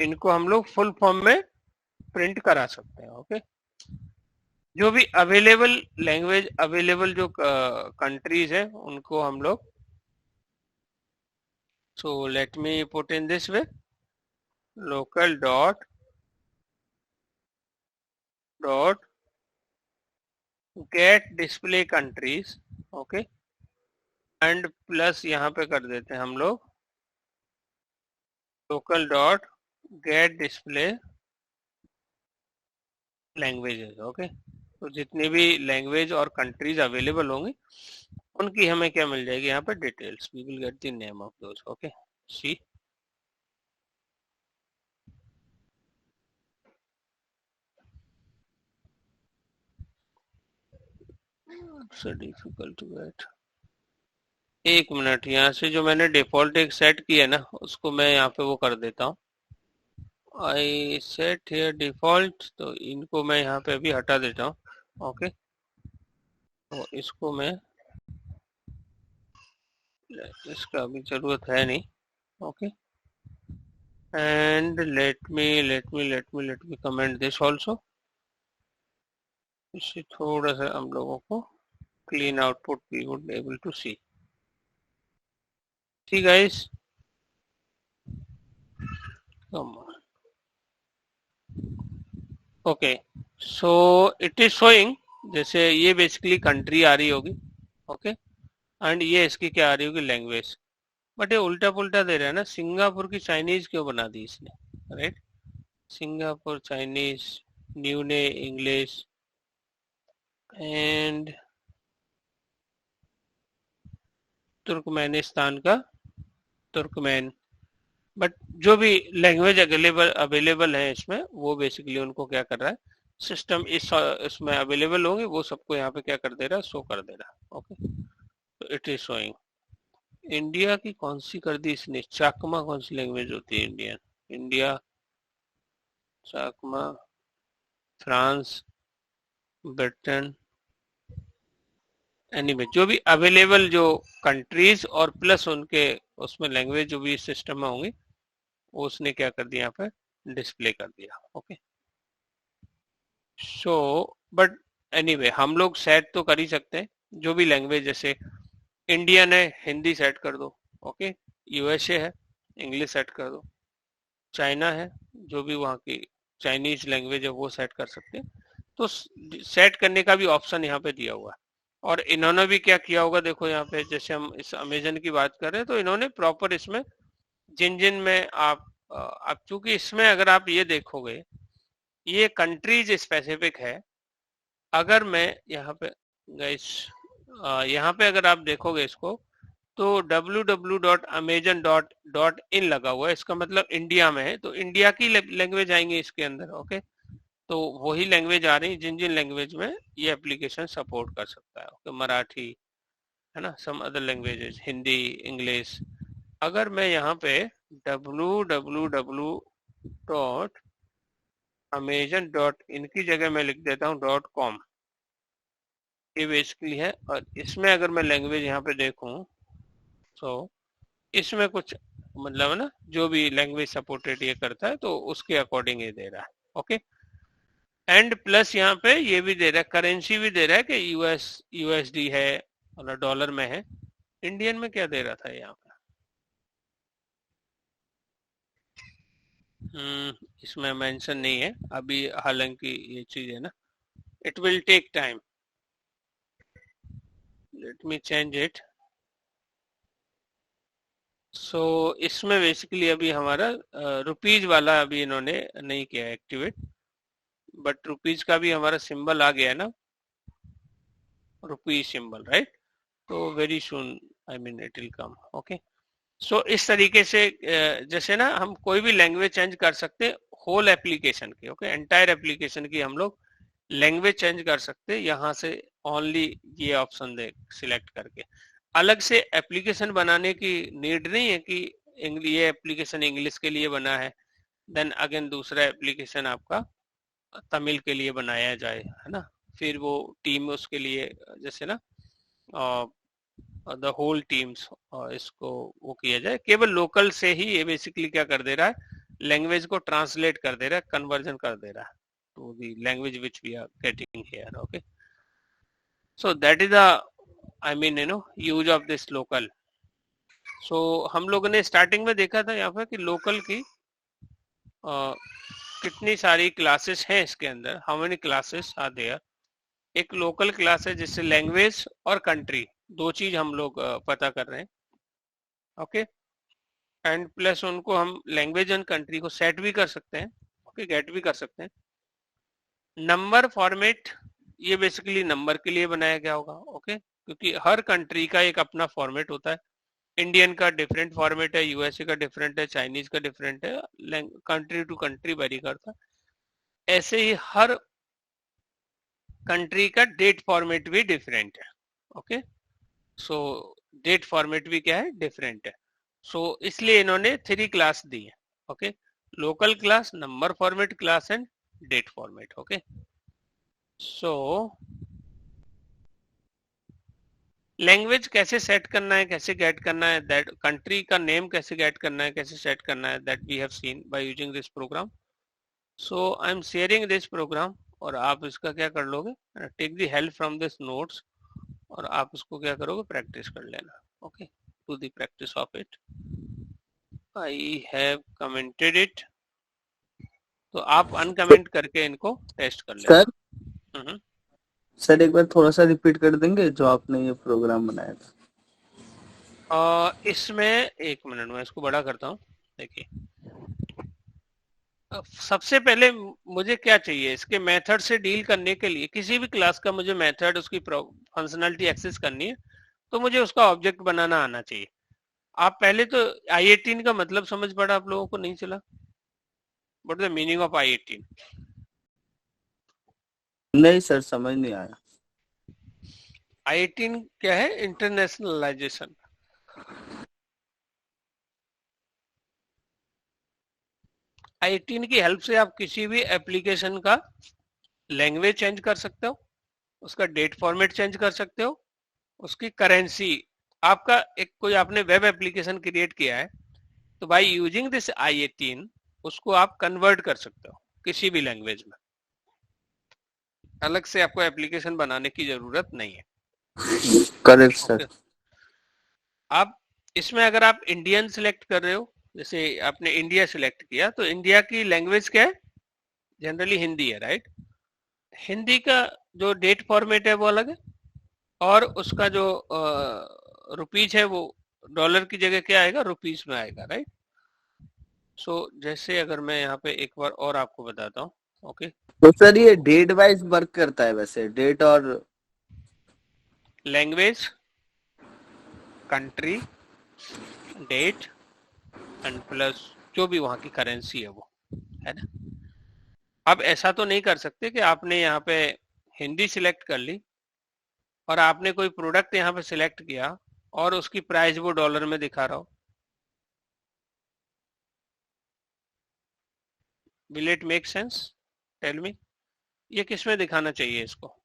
इनको हम लोग फुल फॉर्म में प्रिंट करा सकते हैं. ओके, जो भी अवेलेबल लैंग्वेज, अवेलेबल जो कंट्रीज है उनको हम लोग, so let me put in this way, local dot get display countries. Okay, and plus यहाँ पे कर देते हैं हम लोग local dot get display languages. Okay, तो जितनी भी लैंग्वेज और कंट्रीज अवेलेबल होंगी उनकी हमें क्या मिल जाएगी यहाँ पे, details. We will get the name of those. Okay, see difficult to get. एक मिनट, यहाँ से जो मैंने डिफॉल्ट एक सेट किया ना उसको मैं यहाँ पे वो कर देता हूँ. आई सेट हियर डिफॉल्ट, तो इनको मैं यहाँ पे अभी हटा देता हूँ. ओके, तो इसको मैं, इसका अभी जरूरत है नहीं. Okay, and let me comment this also. इससे थोड़ा सा हम लोगों को clean output we would able to see. ठीक guys, come on. Okay, so it is showing, जैसे ये बेसिकली कंट्री आ रही होगी. ओके, एंड ये इसकी क्या आ रही होगी, लैंग्वेज. बट ये उल्टा पुल्टा दे रहा है ना, सिंगापुर की चाइनीज क्यों बना दी इसने, राइट. सिंगापुर चाइनीज, न्यू ने इंग्लिश, एंड तुर्कमेनिस्तान का तुर्कमेन. बट जो भी लैंग्वेज अवेलेबल है इसमें, वो बेसिकली उनको क्या कर रहा है, सिस्टम इसमें अवेलेबल होंगे वो सबको यहाँ पे क्या कर दे रहा है, शो कर दे रहा है. ओके, तो इट इज शोइंग. इंडिया की कौन सी कर दी इसने, चाकमा कौन सी लैंग्वेज होती है इंडियन, इंडिया, चाकमा, फ्रांस, ब्रिटेन, एनीवे जो भी अवेलेबल जो कंट्रीज और प्लस उनके उसमें लैंग्वेज जो भी सिस्टम में होंगी वो उसने क्या कर दिया, यहाँ पे डिस्प्ले कर दिया. ओके, सो बट एनीवे हम लोग सेट तो कर ही सकते हैं जो भी लैंग्वेज, जैसे इंडियन है हिंदी सेट कर दो. ओके, यूएसए है इंग्लिश सेट कर दो, चाइना है जो भी वहाँ की चाइनीज लैंग्वेज है वो सेट कर सकते हैं. तो सेट करने का भी ऑप्शन यहाँ पे दिया हुआ है. और इन्होंने भी क्या किया होगा, देखो यहाँ पे जैसे हम इस अमेजन की बात कर रहे हैं तो इन्होंने प्रॉपर इसमें जिन जिन में आप चूंकि इसमें अगर आप ये देखोगे ये कंट्रीज स्पेसिफिक है. अगर मैं यहाँ पे गाइस यहाँ पे अगर आप देखोगे इसको तो www.amazon.in लगा हुआ है, इसका मतलब इंडिया में है, तो इंडिया की लैंग्वेज आएंगे इसके अंदर. ओके, तो वही लैंग्वेज आ रही जिन जिन लैंग्वेज में ये एप्लीकेशन सपोर्ट कर सकता है. ओके, मराठी है ना, some other languages, Hindi, English. अगर मैं यहाँ पे www. अमेजन डॉट इन की जगह मैं लिख देता हूँ .com, ये बेसिकली है। और इसमें अगर मैं लैंग्वेज यहाँ पे देखूं तो इसमें कुछ मतलब है ना, जो भी लैंग्वेज सपोर्टेड ये करता है तो उसके अकॉर्डिंग ये दे रहा है। ओके, एंड प्लस यहाँ पे ये भी दे रहा है, करेंसी भी दे रहा है कि यूएसडी है और डॉलर में है। इंडियन में क्या दे रहा था यहाँ पे? इसमें मेंशन नहीं है अभी, हालांकि ये चीज है ना, it will take time, let me change it. So इसमें बेसिकली अभी हमारा रुपीज वाला अभी इन्होंने नहीं किया एक्टिवेट, बट रुपीज का भी हमारा सिंबल आ गया है ना, रुपीज सिंबल, राइट? तो very soon, I mean it will come. Okay, so इस तरीके से जैसे ना हम कोई भी लैंग्वेज चेंज कर सकते हैं होल एप्लीकेशन की। ओके, एंटायर एप्लीकेशन की हम लोग लैंग्वेज चेंज कर सकते हैं यहाँ से, ओनली ये ऑप्शन दे सिलेक्ट करके। अलग से एप्लीकेशन बनाने की नीड नहीं है कि ये एप्लीकेशन इंग्लिश के लिए बना है, देन अगेन दूसरा एप्लीकेशन आपका तमिल के लिए बनाया जाए, है ना, फिर वो टीम उसके लिए जैसे ना द होल टीम्स इसको वो किया जाए। केवल लोकल से ही ये बेसिकली क्या कर दे रहा है, लैंग्वेज को ट्रांसलेट कर दे रहा है, कन्वर्जन कर दे रहा है to the language which we are getting here. Okay, so that is the I mean use of this local. So हम लोगों ने स्टार्टिंग में देखा था यहाँ पर कि लोकल की कितनी सारी क्लासेस हैं इसके अंदर, how many classes are there. एक लोकल क्लास है जिससे लैंग्वेज और कंट्री दो चीज हम लोग पता कर रहे हैं। ओके, एंड प्लस उनको हम लैंग्वेज एंड कंट्री को सेट भी कर सकते हैं, ओके, गेट भी कर सकते हैं। नंबर फॉर्मेट, ये बेसिकली नंबर के लिए बनाया गया होगा। ओके, क्योंकि हर कंट्री का एक अपना फॉर्मेट होता है, इंडियन का डिफरेंट फॉर्मेट है, यूएसए का डिफरेंट है, चाइनीज का डिफरेंट है, कंट्री टू कंट्री वेरी करता है। ऐसे ही हर कंट्री का डेट फॉर्मेट भी डिफरेंट है। ओके, सो डेट फॉर्मेट भी क्या है, डिफरेंट है। सो इसलिए इन्होंने 3 क्लास दी है। Okay, local class, number format class and date format. Okay, so language कैसे सेट करना है, कैसे गेट करना है, दैट कंट्री का नेम कैसे गेट करना है, कैसे सेट करना है, that we have seen by using this program. So I am sharing this program और आप इसका क्या कर लोगे, take the help from this notes और आप इसको क्या करोगे, प्रैक्टिस कर लेना। Okay, to the practice of it I have commented it, तो आप अनकमेंट करके इनको टेस्ट कर लेना। सर सर एक बार थोड़ा सा रिपीट कर देंगे जो आपने ये प्रोग्राम बनाया था। इसमें एक मिनट में इसको बड़ा करता हूँ। देखिए, सबसे पहले मुझे क्या चाहिए, इसके मेथड से डील करने के लिए किसी भी क्लास का मुझे मेथड, उसकी फंक्शनलिटी एक्सेस करनी है तो मुझे उसका ऑब्जेक्ट बनाना आना चाहिए। आप पहले तो I18 का मतलब समझ पड़ा आप लोगों को, नहीं चला? What is the meaning of I18? नहीं सर, समझ नहीं आया। I18 क्या है? इंटरनेशनलाइजेशन। I18 की हेल्प से आप किसी भी एप्लीकेशन का लैंग्वेज चेंज कर सकते हो, उसका डेट फॉर्मेट चेंज कर सकते हो, उसकी करेंसी, आपका एक कोई आपने वेब एप्लीकेशन क्रिएट किया है तो बाय यूजिंग दिस I18 उसको आप कन्वर्ट कर सकते हो किसी भी लैंग्वेज में। अलग से आपको एप्लीकेशन बनाने की जरूरत नहीं है। Correct sir. आप इसमें अगर आप इंडियन सिलेक्ट कर रहे हो, जैसे आपने इंडिया सिलेक्ट किया तो इंडिया की लैंग्वेज क्या है, जनरली हिंदी है, राइट? हिंदी का जो डेट फॉर्मेट है वो अलग है और उसका जो रुपीज है वो डॉलर की जगह क्या आएगा, रुपीज में आएगा, राइट? सो जैसे अगर मैं यहाँ पे एक बार और आपको बताता हूँ। ओके, तो सर ये डेट वाइज वर्क करता है वैसे, डेट और language, country, date and plus जो भी वहां की करेंसी है वो, है ना। अब ऐसा तो नहीं कर सकते कि आपने यहाँ पे हिंदी सिलेक्ट कर ली और आपने कोई प्रोडक्ट यहाँ पे सिलेक्ट किया और उसकी प्राइस वो डॉलर में दिखा रहा हो। Will it make sense? Tell me, ये किस में दिखाना चाहिए इसको?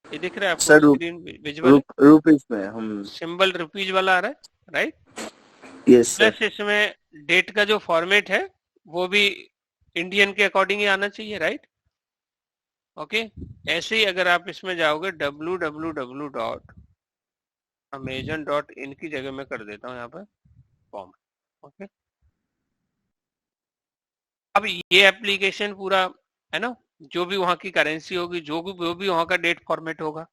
ये दिख रहा है आपको सर स्क्रीन विजुअल है? रुपीज में हम सिंबल रुपीज वाला आ रहा है, राइट? Yes sir. प्लस इसमें डेट का जो फॉर्मेट है वो भी इंडियन के अकॉर्डिंग ही आना चाहिए, राइट? ओके, ऐसे ही अगर आप इसमें जाओगे www.amazon.in की जगह मैं कर देता हूँ यहाँ पर फॉर्म। ओके, अब ये एप्लीकेशन पूरा है ना, जो भी वहाँ की करेंसी होगी, जो भी वहाँ का डेट फॉर्मेट होगा,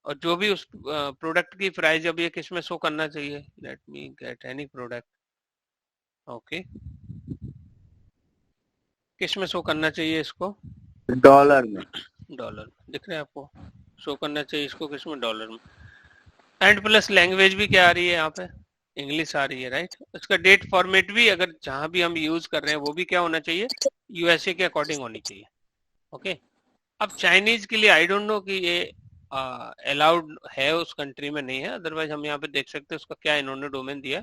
और जो भी उस प्रोडक्ट की प्राइस, अब ये किस में शो करना चाहिए? Let me get any product. Okay, किस में शो करना चाहिए इसको? डॉलर में। डॉलर में दिख रहा है आपको? शो करना चाहिए इसको किस में? डॉलर में। एंड प्लस लैंग्वेज भी क्या आ रही है यहाँ पे? इंग्लिश आ रही है, राइट? इसका डेट फॉर्मेट भी अगर जहां भी हम यूज कर रहे हैं वो भी क्या होना चाहिए? यूएसए के अकॉर्डिंग होनी चाहिए। ओके, अब चाइनीज के लिए आई डोंट नो कि ये अलाउड है उस कंट्री में, नहीं है, अदरवाइज हम यहाँ पे देख सकते हैं उसका क्या इन्होंने डोमेन दिया,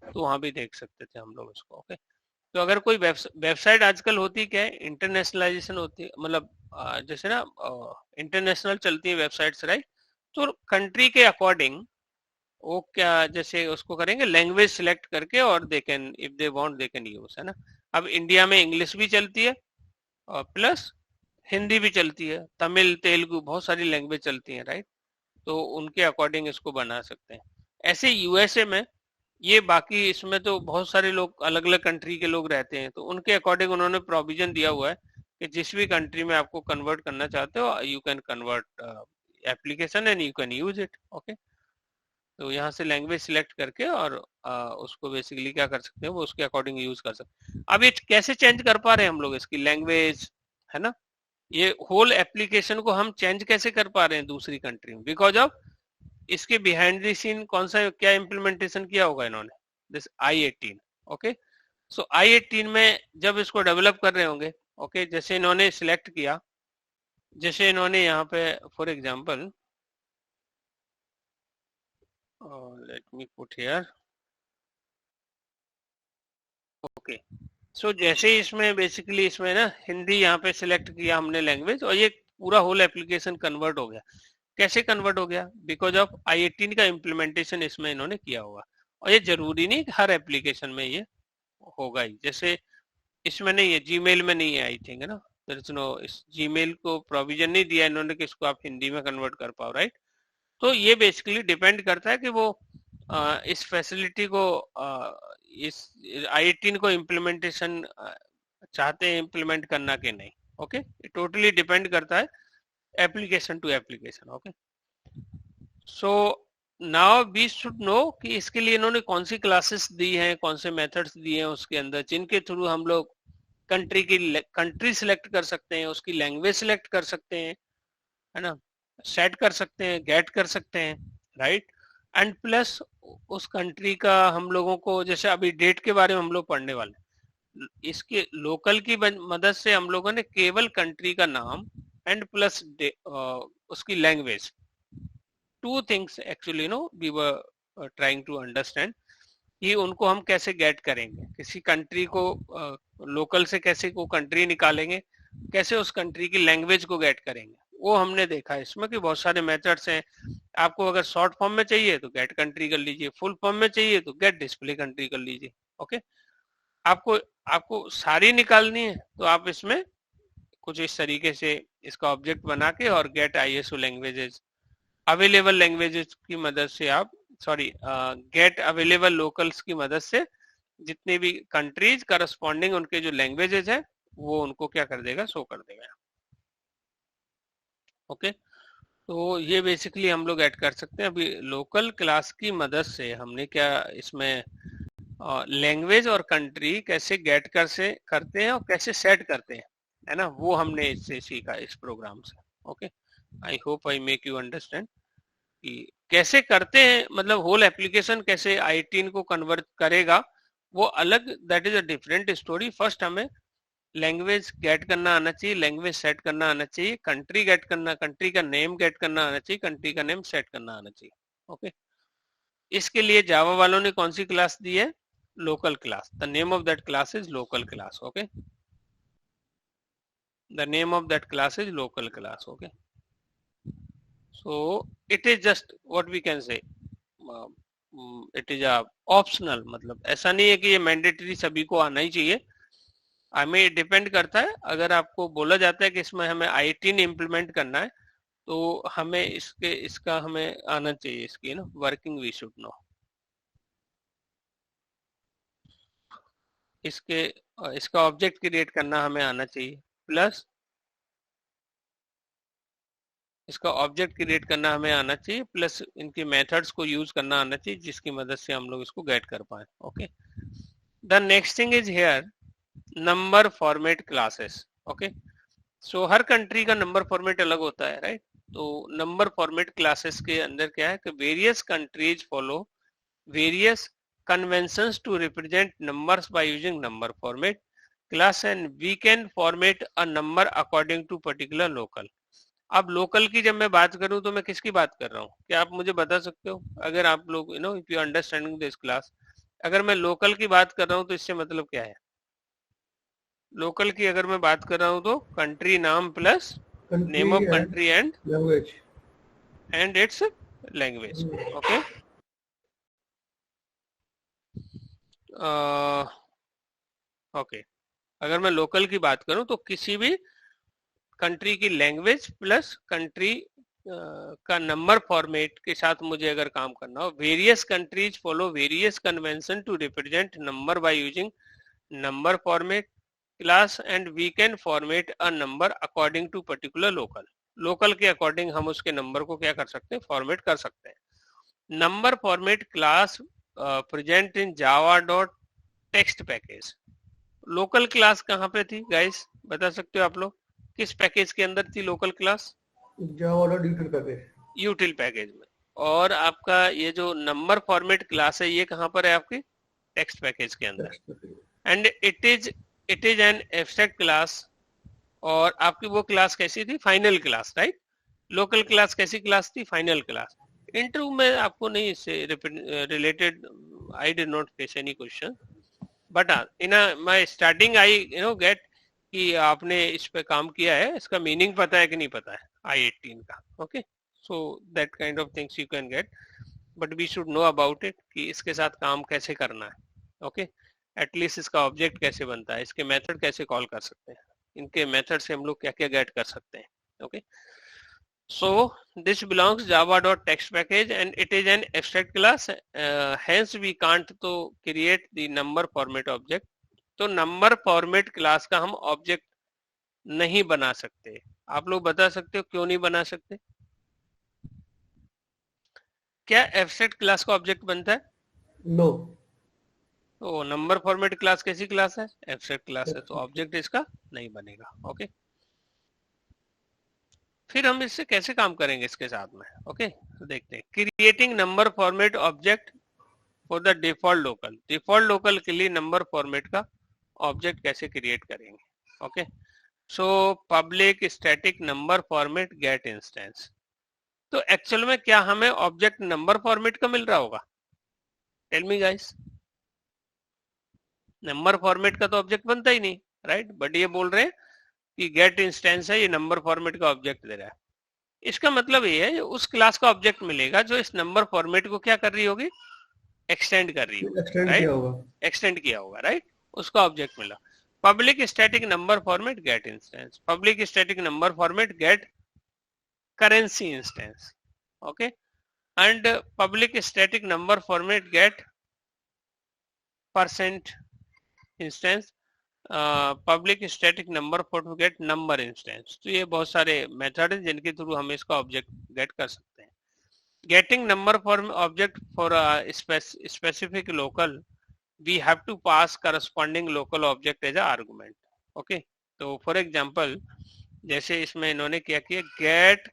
तो वहां भी देख सकते थे हम लोग इसको। ओके, तो अगर कोई वेबसाइट आजकल होती क्या है, इंटरनेशनलाइजेशन होती है, मतलब जैसे ना इंटरनेशनल चलती है वेबसाइट्स, राइट? तो कंट्री के अकॉर्डिंग वो क्या, जैसे उसको करेंगे लैंग्वेज सिलेक्ट करके, और they can, if they want they can use, है ना? अब इंडिया में इंग्लिश भी चलती है और प्लस हिंदी भी चलती है, तमिल, तेलुगु, बहुत सारी लैंग्वेज चलती हैं, राइट? तो उनके अकॉर्डिंग इसको बना सकते हैं। ऐसे यूएसए में ये, बाकी इसमें तो बहुत सारे लोग, अलग अलग कंट्री के लोग रहते हैं, तो उनके अकॉर्डिंग उन्होंने प्रोविजन दिया हुआ है कि जिस भी कंट्री में आपको कन्वर्ट करना चाहते हो, you can convert application and you can use it. Okay, तो यहाँ से लैंग्वेज सिलेक्ट करके और उसको बेसिकली क्या कर सकते हैं, वो उसके अकॉर्डिंग यूज कर सकते हैं। अब ये कैसे चेंज कर पा रहे हैं हम लोग इसकी लैंग्वेज, है ना? ये होल एप्लीकेशन को हम चेंज कैसे कर पा रहे हैं दूसरी कंट्री में? बिकॉज ऑफ इसके बिहाइंड द सीन कौन सा, क्या इम्प्लीमेंटेशन किया होगा इन्होंने, this I18। Okay, so I18 में जब इसको डेवलप कर रहे होंगे, ओके, जैसे इन्होंने सिलेक्ट किया, जैसे इन्होंने यहाँ पे for example, let me put here, okay, so जैसे ही इसमें बेसिकली इसमें ना हिंदी यहाँ पे सिलेक्ट किया हमने लैंग्वेज, और ये पूरा होल एप्लीकेशन कन्वर्ट हो गया। कैसे कन्वर्ट हो गया? बिकॉज ऑफ I18 का इम्प्लीमेंटेशन इसमें इन्होंने किया होगा। और ये जरूरी नहीं कि हर एप्लीकेशन में ये होगा ही, जैसे इसमें नहीं है, जीमेल में नहीं है आई थिंक, है ना? देयर इज नो, इस जीमेल को प्रोविजन नहीं दिया इन्होंने कि इसको आप हिंदी में कन्वर्ट कर पाओ, राइट? तो ये बेसिकली डिपेंड करता है कि वो इस फैसिलिटी को, इस I18 को इम्प्लीमेंटेशन चाहते हैं इम्प्लीमेंट करना कि नहीं। ओके, टोटली डिपेंड करता है application to application. Okay, so now we should know कि इसके लिए इन्होंने कौन सी क्लासेस दी हैं, कौन से मेथड्स दिए हैं उसके अंदर, जिनके थ्रू हम लोग कंट्री सिलेक्ट कर सकते हैं, उसकी लैंग्वेज सिलेक्ट कर सकते हैं, है ना? सेट कर सकते हैं, गेट कर सकते हैं, राइट? एंड प्लस उस कंट्री का हम लोगों को, जैसे अभी डेट के बारे में हम लोग पढ़ने वाले, इसके लोकल की मदद से हम लोगों ने केवल कंट्री का नाम एंड प्लस उसकी language, two things actually no we were trying to understand, कि उनको हम कैसे गेट करेंगे, किसी कंट्री को लोकल से कैसे को कंट्री निकालेंगे, कैसे उस कंट्री की लैंग्वेज को गेट करेंगे, वो हमने देखा इसमें कि बहुत सारे मेथड्स हैं। आपको अगर शॉर्ट फॉर्म में चाहिए तो गेट कंट्री कर लीजिए, फुल फॉर्म में चाहिए तो गेट डिस्प्ले कंट्री कर लीजिए। ओके, आपको आपको सारी निकालनी है तो आप इसमें कुछ इस तरीके से इसका ऑब्जेक्ट बना के, और get ISO languages, available languages की मदद से आप, सॉरी, गेट अवेलेबल लोकल्स की मदद से जितने भी कंट्रीज करस्पॉन्डिंग उनके जो लैंग्वेजेस है वो उनको क्या कर देगा, शो कर देगा। ओके, तो ये बेसिकली हम लोग ऐड कर सकते हैं। अभी लोकल क्लास की मदद से हमने क्या इसमें लैंग्वेज और कंट्री कैसे गेट करते हैं और कैसे सेट करते हैं, है ना? वो हमने इससे सीखा इस प्रोग्राम से। Okay, I hope I make you understand कि कैसे करते हैं, मतलब होल एप्लीकेशन कैसे I18 को कन्वर्ट करेगा वो अलग, that is a different story. First हमें लैंग्वेज गेट करना आना चाहिए, लैंग्वेज सेट करना आना चाहिए, कंट्री गेट करना, कंट्री का नेम गेट करना आना चाहिए, कंट्री का नेम सेट करना आना चाहिए। ओके, इसके लिए जावा वालों ने कौन सी क्लास दी है? Local class. The name of that class is local class. Okay, the name of that class is local class. Okay, so it is just what we can say, it is a optional, मतलब ऐसा नहीं है कि ये मैंडेटरी सभी को आना ही चाहिए, हमें डिपेंड करता है। अगर आपको बोला जाता है कि इसमें हमें i18 इम्प्लीमेंट करना है तो हमें इसका हमें आना चाहिए, इसकी ना वर्किंग वी शुड नो, इसका ऑब्जेक्ट क्रिएट करना हमें आना चाहिए, प्लस इसका ऑब्जेक्ट क्रिएट करना हमें आना चाहिए, प्लस इनके मेथड्स को यूज करना आना चाहिए जिसकी मदद से हम लोग इसको गेट कर पाए। Okay, the next thing is here number format classes. Okay, so her country का नंबर फॉर्मेट अलग होता है, राइट? तो नंबर फॉर्मेट क्लासेस के अंदर क्या है कि various countries follow various conventions to represent numbers by using number format class, and we can format a number according to particular local। अब लोकल की जब मैं बात करूं तो मैं किसकी बात कर रहा हूं, क्या आप मुझे बता सकते हो? अगर आप लोग if you understanding this class, अगर मैं लोकल की बात कर रहा हूं तो इससे मतलब क्या है? लोकल की अगर मैं बात कर रहा हूं तो कंट्री नाम plus name of country and language and it's language. Okay, okay, अगर मैं लोकल की बात करूं तो किसी भी कंट्री की लैंग्वेज प्लस कंट्री का नंबर फॉर्मेट के साथ मुझे अगर काम करना हो, various countries follow various convention to represent number by using number format class, and we can format a number according to particular local. Local के अकॉर्डिंग हम उसके नंबर को क्या कर सकते हैं? फॉर्मेट कर सकते हैं। Number format class present in Java dot text package. Local class कहाँ पे थी गाइस, बता सकते हो आप लोग? किस पैकेज के अंदर थी लोकल क्लास? जावा डॉट यूटिल पैकेज, यूटिल पैकेज में। और आपका ये जो नंबर फॉर्मेट क्लास है ये कहाँ पर है? आपकी टेक्स्ट पैकेज के अंदर। And it is an abstract class. और आपकी वो क्लास कैसी थी? Final class, right? Local class कैसी क्लास थी? Final class. इंटरव्यू में आपको नहीं इससे related I did not face any question, but in my starting I get कि आपने इस पे काम किया है, इसका मीनिंग पता है कि नहीं पता है i18 का। Okay, so that kind of things you can get, but we should know about it कि इसके साथ काम कैसे करना है। ओके, एटलीस्ट इसका ऑब्जेक्ट कैसे बनता है, इसके मेथड कैसे कॉल कर सकते हैं, इनके मेथड से हम लोग क्या क्या गेट कर सकते हैं। Okay, so this belongs java.text package and it is an abstract class, hence we can't to create the number format object। तो नंबर फॉर्मेट क्लास का हम ऑब्जेक्ट नहीं बना सकते। आप लोग बता सकते हो क्यों नहीं बना सकते? क्या एब्स्ट्रैक्ट क्लास का ऑब्जेक्ट बनता है? नो। तो नंबर फॉर्मेट क्लास कैसी क्लास है? एब्स्ट्रैक्ट क्लास है, तो ऑब्जेक्ट इसका नहीं बनेगा। ओके, फिर हम इससे कैसे काम करेंगे इसके साथ में? ओके, तो देखते हैं। Creating number format object for the default local. Default local के लिए नंबर फॉर्मेट का ऑब्जेक्ट कैसे क्रिएट करेंगे? Okay, so public static number format get instance. तो एक्चुअल में क्या हमें ऑब्जेक्ट नंबर फॉर्मेट का मिल रहा होगा? Tell me guys, number format का तो ऑब्जेक्ट बनता ही नहीं, राइट? बट ये बोल रहे हैं कि गेट इंस्टेंस है, ये नंबर फॉर्मेट का ऑब्जेक्ट दे रहा है। इसका मतलब ये है उस क्लास का ऑब्जेक्ट मिलेगा जो इस नंबर फॉर्मेट को क्या कर रही होगी? एक्सटेंड कर रही होगी, राइट? एक्सटेंड किया होगा, राइट? उसका ऑब्जेक्ट मिला। Public static number format get instance, public static number format get currency instance. Okay, and public static number format get percent instance, public static number for get number instance. तो ये बहुत सारे मेथड हैं जिनके थ्रू हम इसका ऑब्जेक्ट गेट कर सकते हैं। Getting number for object for specific local, we have to pass corresponding local object as a argument. Okay, तो फॉर एग्जांपल जैसे इसमें इन्होंने क्या किया, गेट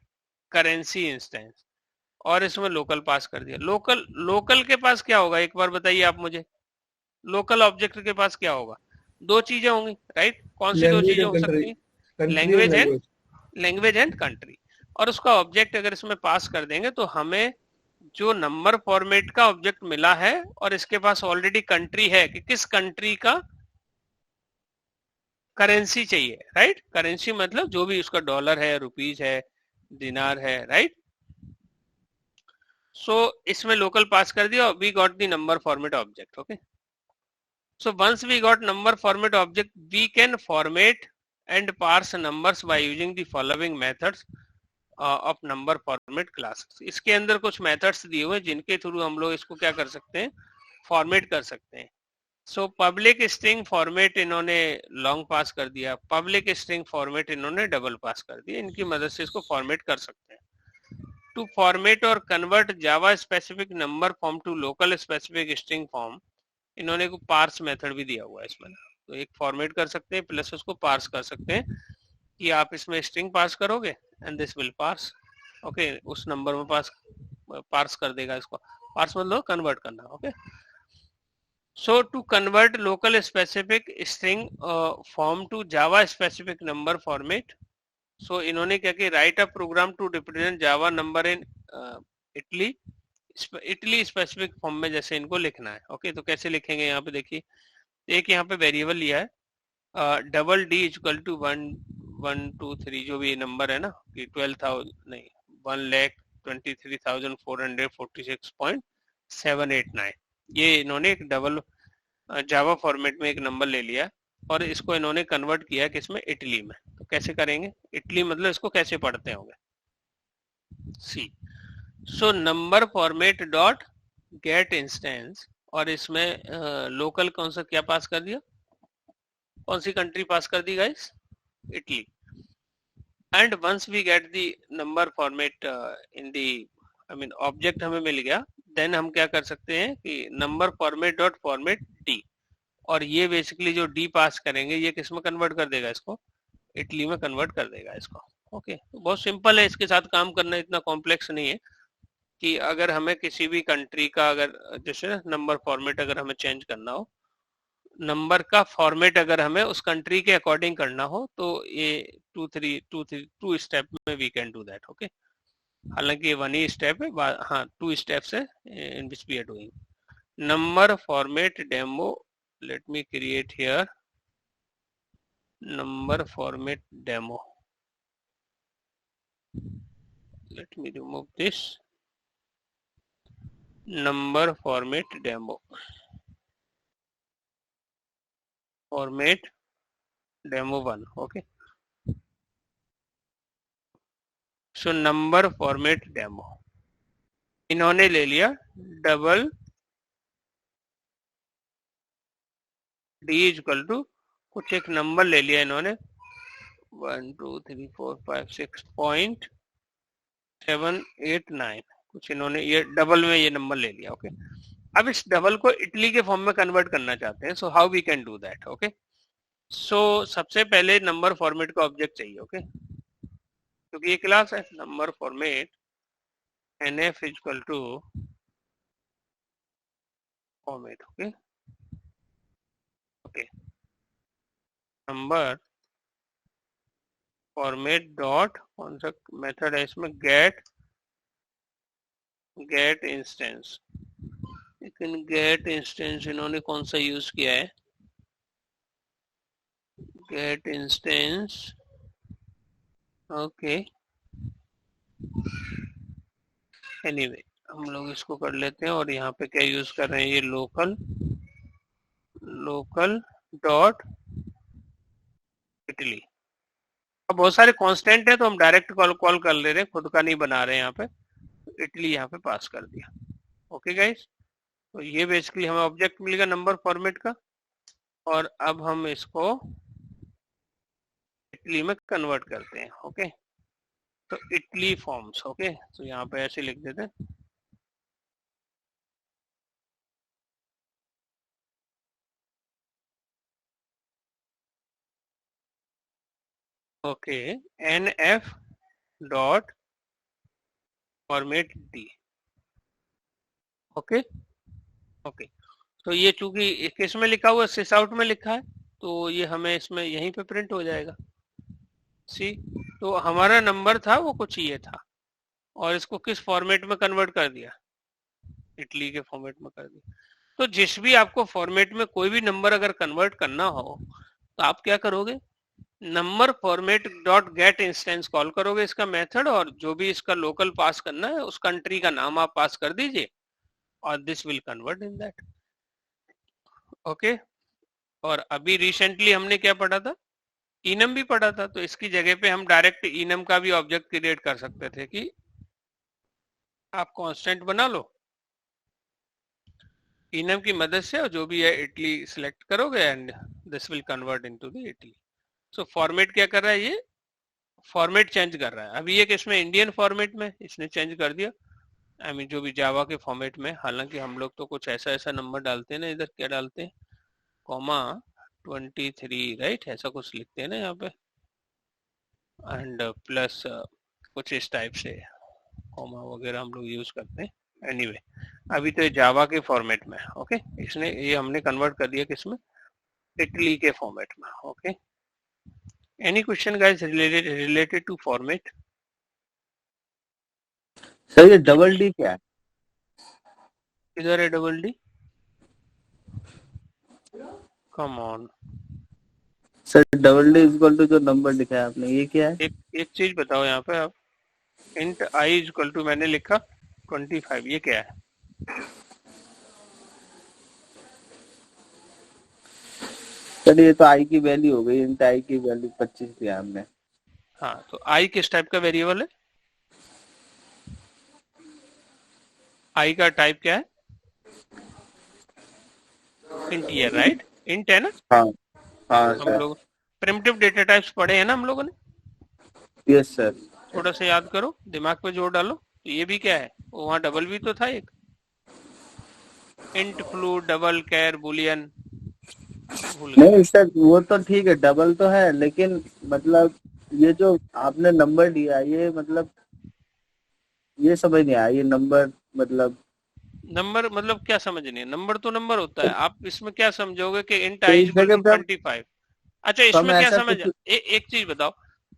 करेंसी इंस्टेंस, और इसमें लोकल पास कर दिया। लोकल के पास क्या होगा, एक बार बताइए आप मुझे? लोकल ऑब्जेक्ट के पास क्या होगा? दो चीजें होंगी, राइट? कौन सी दो चीजें हो सकती हैं? Language and country. और उसका ऑब्जेक्ट अगर इसमें पास कर देंगे तो हमें जो नंबर फॉर्मेट का ऑब्जेक्ट मिला है और इसके पास ऑलरेडी कंट्री है कि किस कंट्री का करेंसी चाहिए, राइट। करेंसी मतलब जो भी उसका डॉलर है, रुपीज है, दिनार है, राइट। सो इसमें लोकल पास कर दिया, we got the number format object, okay. So once we got number format object, we can format and parse numbers by using the following methods of number format classes. इसके अंदर कुछ methods दिए हुए हैं जिनके थ्रू हम लोग इसको क्या कर सकते हैं, फॉर्मेट कर सकते हैं। सो पब्लिक स्ट्रिंग फॉर्मेट इन्होंने लॉन्ग पास कर दिया, पब्लिक स्ट्रिंग फॉर्मेट इन्होंने डबल पास कर दिया, इनकी मदद से इसको फॉर्मेट कर सकते हैं। टू फॉर्मेट और convert java specific number form to local specific string form, इन्होंने को पार्स मेथड भी दिया हुआ है इसमें। तो एक फॉर्मेट कर सकते हैं प्लस उसको पार्स कर सकते हैं कि आप इसमें स्ट्रिंग पास करोगे and this will parse, okay, उस नंबर में पार्स कर देगा इसको। पार्स मतलब कन्वर्ट करना, okay. So to convert local specific string form to Java specific number format, so इन्होंने क्या किया, write a program to represent Java number in Italy specific form में जैसे इनको लिखना है, ओके। तो कैसे लिखेंगे, यहाँ पे देखिए, एक यहाँ पे वेरिएबल लिया है डबल डी इक्वल टू 1123 जो भी नंबर है ना, कि 12,000 नहीं 1,23,446.789, ये इन्होंने एक डबल जावा फॉर्मेट में एक नंबर ले लिया और इसको इन्होंने कन्वर्ट किया किसमें, इटली में। तो कैसे करेंगे, इटली मतलब इसको कैसे पढ़ते होंगे, see. So number format dot get instance, और इसमें लोकल कौन सा क्या पास कर दिया, कौन सी कंट्री पास कर दी guys, Italy. And once we get the number format in the I mean object हमें मिल गया, देन हम क्या कर सकते हैं कि number format dot format D, और ये बेसिकली जो डी पास करेंगे ये किस में कन्वर्ट कर देगा, इसको इटली में कन्वर्ट कर देगा इसको, ओके। तो बहुत सिंपल है, इसके साथ काम करना इतना कॉम्प्लेक्स नहीं है। कि अगर हमें किसी भी कंट्री का अगर जैसे नंबर फॉर्मेट अगर हमें चेंज करना हो, नंबर का फॉर्मेट अगर हमें उस कंट्री के अकॉर्डिंग करना हो, तो ये टू स्टेप में we can do that, okay. हालांकि वन ही स्टेप है, हाँ 2 स्टेप्स है in which we are doing. Number format demo, let me create here number format demo, let me remove this number format demo, format demo 1, okay. So number format demo इन्होंने ले लिया डबल डी इक्वल टू कुछ एक नंबर ले लिया इन्होंने 12345.789 कुछ इन्होंने ये डबल में ये नंबर ले लिया, ओके। अब इस डबल को इटली के फॉर्म में कन्वर्ट करना चाहते हैं, so how we can do that, okay. So सबसे पहले नंबर फॉर्मेट का ऑब्जेक्ट चाहिए, ओके, क्योंकि ये क्लास है। Number format nf equal to format, okay okay, number format dot कौन सा मेथड है इसमें, गेट इंस्टेंस। लेकिन गेट इंस्टेंस इन्होंने कौन सा यूज किया है, गेट इंस्टेंस, ओके। एनीवे हम लोग इसको कर लेते हैं, और यहाँ पे क्या यूज कर रहे हैं, ये लोकल डॉट इटली। अब बहुत सारे कांस्टेंट है तो हम डायरेक्ट कॉल कर ले रहे हैं, खुद का नहीं बना रहे हैं। यहाँ पे इटली यहाँ पे पास कर दिया, ओके गाइस। तो ये बेसिकली हमें ऑब्जेक्ट मिलेगा नंबर फॉर्मेट का, और अब हम इसको इटली में कन्वर्ट करते हैं, ओके। तो इटली फॉर्म्स, ओके, तो यहाँ पे ऐसे लिख देते हैं, okay, nf dot format D, okay okay. तो ये चूंकि किस में लिखा हुआ है, सिस आउट में लिखा है, तो ये हमें इसमें यहीं पे प्रिंट हो जाएगा, सी। तो हमारा नंबर था वो कुछ ये था, और इसको किस फॉर्मेट में कन्वर्ट कर दिया, इटली के फॉर्मेट में कर दिया। तो जिस भी आपको फॉर्मेट में कोई भी नंबर अगर कन्वर्ट करना हो, तो आप क्या करोगे, number format dot get instance call करोगे इसका मेथड, और जो भी इसका लोकल पास करना है उस कंट्री का नाम आप पास कर दीजिए और this will convert in that. Okay, और अभी रिसेंटली हमने क्या पढ़ा था, इनम भी पढ़ा था, तो इसकी जगह पे हम डायरेक्ट इनम का भी ऑब्जेक्ट क्रिएट कर सकते थे कि आप कांस्टेंट बना लो इनम की मदद से, और जो भी है इटली सिलेक्ट करोगे and this will convert into the Italy. So format क्या कर रहा है, ये फॉर्मेट चेंज कर रहा है। अभी एक इसमें इंडियन फॉर्मेट में इसने चेंज कर दिया, आई मीन जो भी जावा के फॉर्मेट में। हालांकि हम लोग तो कुछ ऐसा ऐसा नंबर डालते हैं ना, इधर क्या डालते हैं, कॉमा 23, राइट, ऐसा कुछ लिखते हैं ना यहाँ पे, एंड प्लस कुछ इस टाइप से कॉमा वगैरह हम लोग यूज करते हैं। एनीवे अभी तो ये जावा के फॉर्मेट में, ओके, इसने ये हमने कन्वर्ट कर दिया किसमें, इटली के फॉर्मेट में। Okay, any question guys related to format? Sir ये डबल डी क्या है? इधर है double D, come on sir double D equal to जो नंबर लिखा है आपने, ये क्या है? एक चीज बताओ यहाँ पे आप, इंट आई इक्वल टू मैंने लिखा 25, ये क्या है? सर ये तो आई की वैल्यू हो गई, इंट आई की वैल्यू 25 दिया हमने। हाँ, तो आई किस टाइप का वेरिएबल है, आई का टाइप क्या है, इंटीजर, राइट, इंट है ना। हाँ हाँ हम सर। लोग प्रिमिटिव डेटा टाइप्स पढ़े हैं ना हम लोगों ने, यस सर। थोड़ा सा याद करो, दिमाग पे जोर डालो। तो ये भी क्या है, वहाँ डबल भी तो था एक, इंट, फ्लूट, डबल, कैर, बुलियन, भूल गए। नहीं सर वो तो ठीक है, डबल तो है, लेकिन मतलब ये जो आपने नंबर दिया ये मतलब ये समझ नहीं आया, ये नंबर मतलब नंबर मतलब क्या समझनी है, नंबर तो नंबर होता है, आप इसमें क्या समझोगे कि इंट तो आई इस इक्वल जगह टू पे 25। अच्छा, हम इसमें क्या ऐसा समझ, कुछ एक चीज बताओ,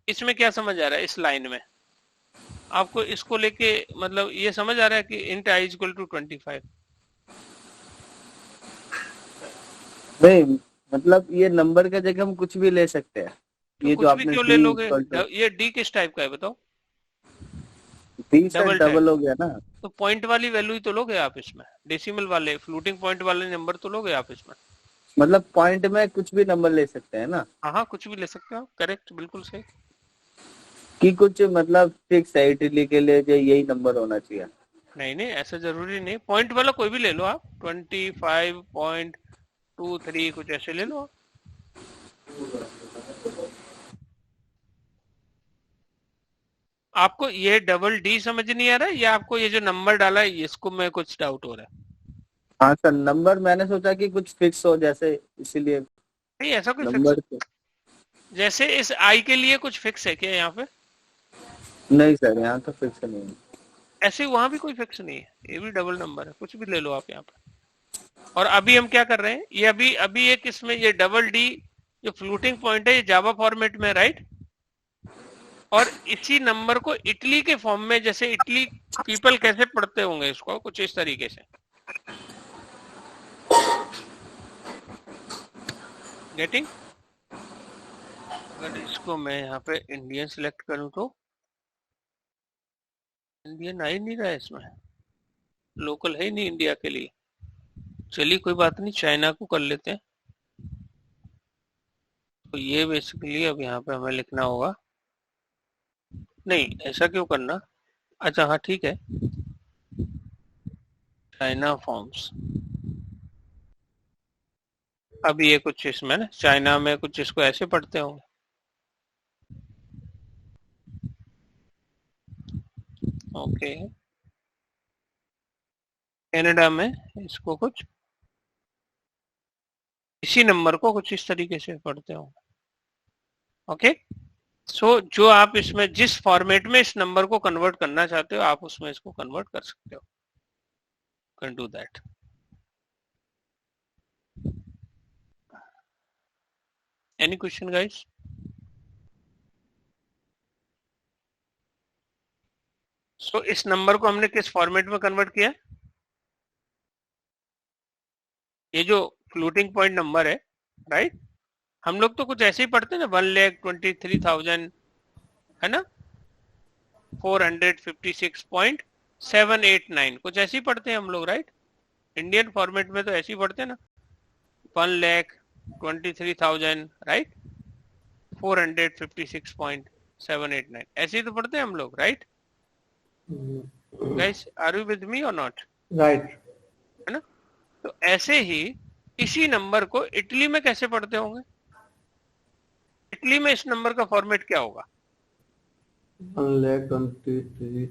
इसमें क्या समझ आ रहा है, इस लाइन में आपको इसको लेके मतलब ये समझ आ रहा है कि इंट आई इक्वल टू 25? नहीं, मतलब ये नंबर का जगह हम कुछ भी ले सकते हैं, तो ये जो कुछ भी आपने क्यों ले डी लोगे, इक्वल टू ये डी किस टाइप का है बताओ, D sir double type, double हो गया ना। तो पॉइंट वाली वैल्यू ही तो लोगे आप इसमें, डेसिमल वाले फ्लोटिंग पॉइंट वाले नंबर तो लोगे आप इसमें। मतलब पॉइंट में कुछ भी नंबर ले सकते हैं ना, हाँ हाँ, कुछ भी ले सकते हो, करेक्ट, बिल्कुल सही। कि कुछ मतलब फिक्स है इटली के लिए जो यही नंबर होना चाहिए? नहीं नहीं, ऐसा जरूरी नहीं, पॉइंट वाला कोई भी ले लो आप, 25.23 कुछ ऐसे ले लो आप। आपको ये डबल डी समझ नहीं आ रहा है, या आपको ये जो नंबर डाला है इसको में कुछ डाउट हो रहा है? हाँ सर, नंबर मैंने सोचा कि कुछ फिक्स हो जैसे, इसीलिए नहीं, ऐसा कोई फिक्स, नंबर तो जैसे इस आई के लिए कुछ फिक्स है क्या यहाँ पे? नहीं सर, यहाँ तो फिक्स नहीं है। ऐसे वहां भी कोई फिक्स नहीं है, ये भी डबल नंबर है, कुछ भी ले लो आप यहाँ पे। और अभी हम क्या कर रहे हैं, ये अभी अभी एक इसमें ये डबल डी जो फ्लोटिंग पॉइंट है, ये जावा फॉर्मेट में, राइट, और इसी नंबर को इटली के फॉर्म में, जैसे इटली पीपल कैसे पढ़ते होंगे इसको, कुछ इस तरीके से, गेटिंग। अगर इसको मैं यहाँ पे इंडियन सिलेक्ट करूं तो इंडियन आ ही नहीं रहा है इसमें, लोकल है ही नहीं इंडिया के लिए। चलिए कोई बात नहीं, चाइना को कर लेते हैं। तो ये बेसिकली अब यहाँ पे हमें लिखना होगा, नहीं ऐसा क्यों करना, अच्छा हाँ ठीक है, चाइना फॉर्म्स। अभी ये कुछ इसमें ना चाइना में कुछ इसको ऐसे पढ़ते होंगे, ओके, कनाडा में इसको कुछ इसी नंबर को कुछ इस तरीके से पढ़ते होंगे। ओके, सो जो आप इसमें जिस फॉर्मेट में इस नंबर को कन्वर्ट करना चाहते हो आप उसमें इसको कन्वर्ट कर सकते हो, can do that. Any question guys? So इस नंबर को हमने किस फॉर्मेट में कन्वर्ट किया, ये जो फ्लोटिंग पॉइंट नंबर है, राइट, हम लोग तो कुछ ऐसे ही पढ़ते हैं ना, 1,23,000 है ना, 456.789 कुछ ऐसे ही पढ़ते हैं हम लोग, राइट। इंडियन फॉर्मेट में तो ऐसे ही पढ़ते हैं ना, 1,23,000 राइट, 456.789 ऐसे ही तो पढ़ते हैं हम लोग, right guys, are you with me और नॉट, राइट, है ना। तो ऐसे ही इसी नंबर को इटली में कैसे पढ़ते होंगे, इटली में इस नंबर का फॉर्मेट क्या होगा? 1,23,000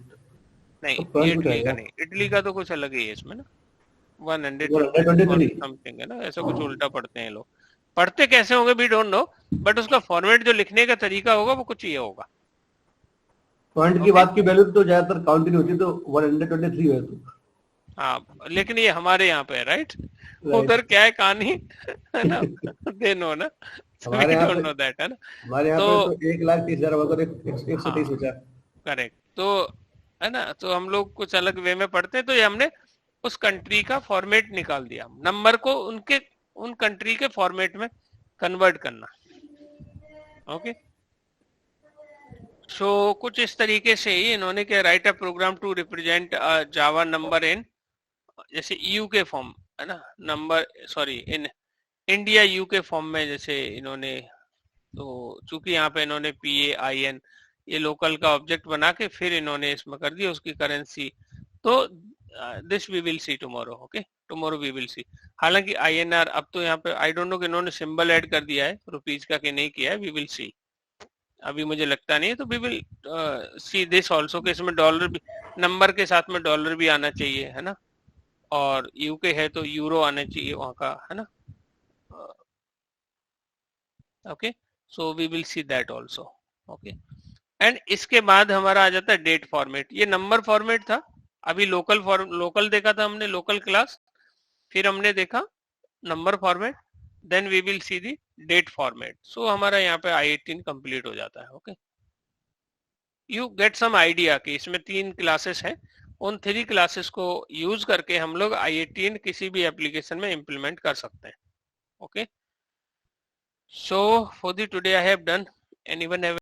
नहीं, तो ये फ्रंट कुछ इटली का आएगा। नहीं, इटली का तो कुछ अलग ही है इसमें ना, 123 समथिंग है ना, ऐसा कुछ उल्टा पढ़ते हैं लोग। पढ़ते कैसे होंगे वी डोंट नो, बट उसका फॉर्मेट जो लिखने का तरीका होगा वो कुछ ये होगा। पॉइंट की बात की वैल्यू तो ज्यादातर काउंट नहीं होती, तो 123 है तो हाँ, लेकिन ये हमारे यहाँ पे है, राइट। उधर क्या है कहानी है ना, दे नो ना, हमारे वी यहाँ डोंट पे नो दैट, है ना। हमारे यहाँ तो पे तो 1,30,000 होगा, तो 123 हाँ, बचा। करेक्ट, तो है ना, तो हम लोग कुछ अलग वे में पढ़ते हैं, तो ये हमने उस कंट्री का फॉर्मेट निकाल दिया, नंबर को उनके उन कंट्री के फॉर्मेट में कन्वर्ट करना। ओके, सो कुछ इस तरीके से ही इन्होंने क्या, right a program to represent Java number in, जैसे यू के फॉर्म है ना, number sorry in India U K form में, जैसे इन्होंने, तो चूंकि यहाँ पे इन्होंने PAIN ये लोकल का ऑब्जेक्ट बना के फिर इन्होंने इसमें कर दिया उसकी करेंसी, तो this we will see tomorrow, okay, tomorrow we will see. हालांकि INR अब तो यहाँ पे आई डोंट नो कि इन्होंने सिंबल ऐड कर दिया है रुपीज का कि नहीं किया है, वी विल सी, अभी मुझे लगता नहीं है, तो we will see this also कि इसमें डॉलर भी, नंबर के साथ में डॉलर भी आना चाहिए, है ना, और यूके है तो यूरो आना चाहिए वहाँ का, है ना। Okay, so we will see that also, okay. And इसके बाद हमारा आ जाता है डेट फॉर्मेट, ये नंबर फॉर्मेट था। अभी लोकल देखा था हमने, लोकल क्लास, फिर हमने देखा number format, then we will see the date format. So हमारा यहाँ पे I18 कंप्लीट हो जाता है, okay. You get some idea कि इसमें 3 क्लासेस हैं, उन 3 क्लासेस को यूज करके हम लोग I18 किसी भी एप्लीकेशन में इम्प्लीमेंट कर सकते हैं, okay. So for the today I have done. Anyone have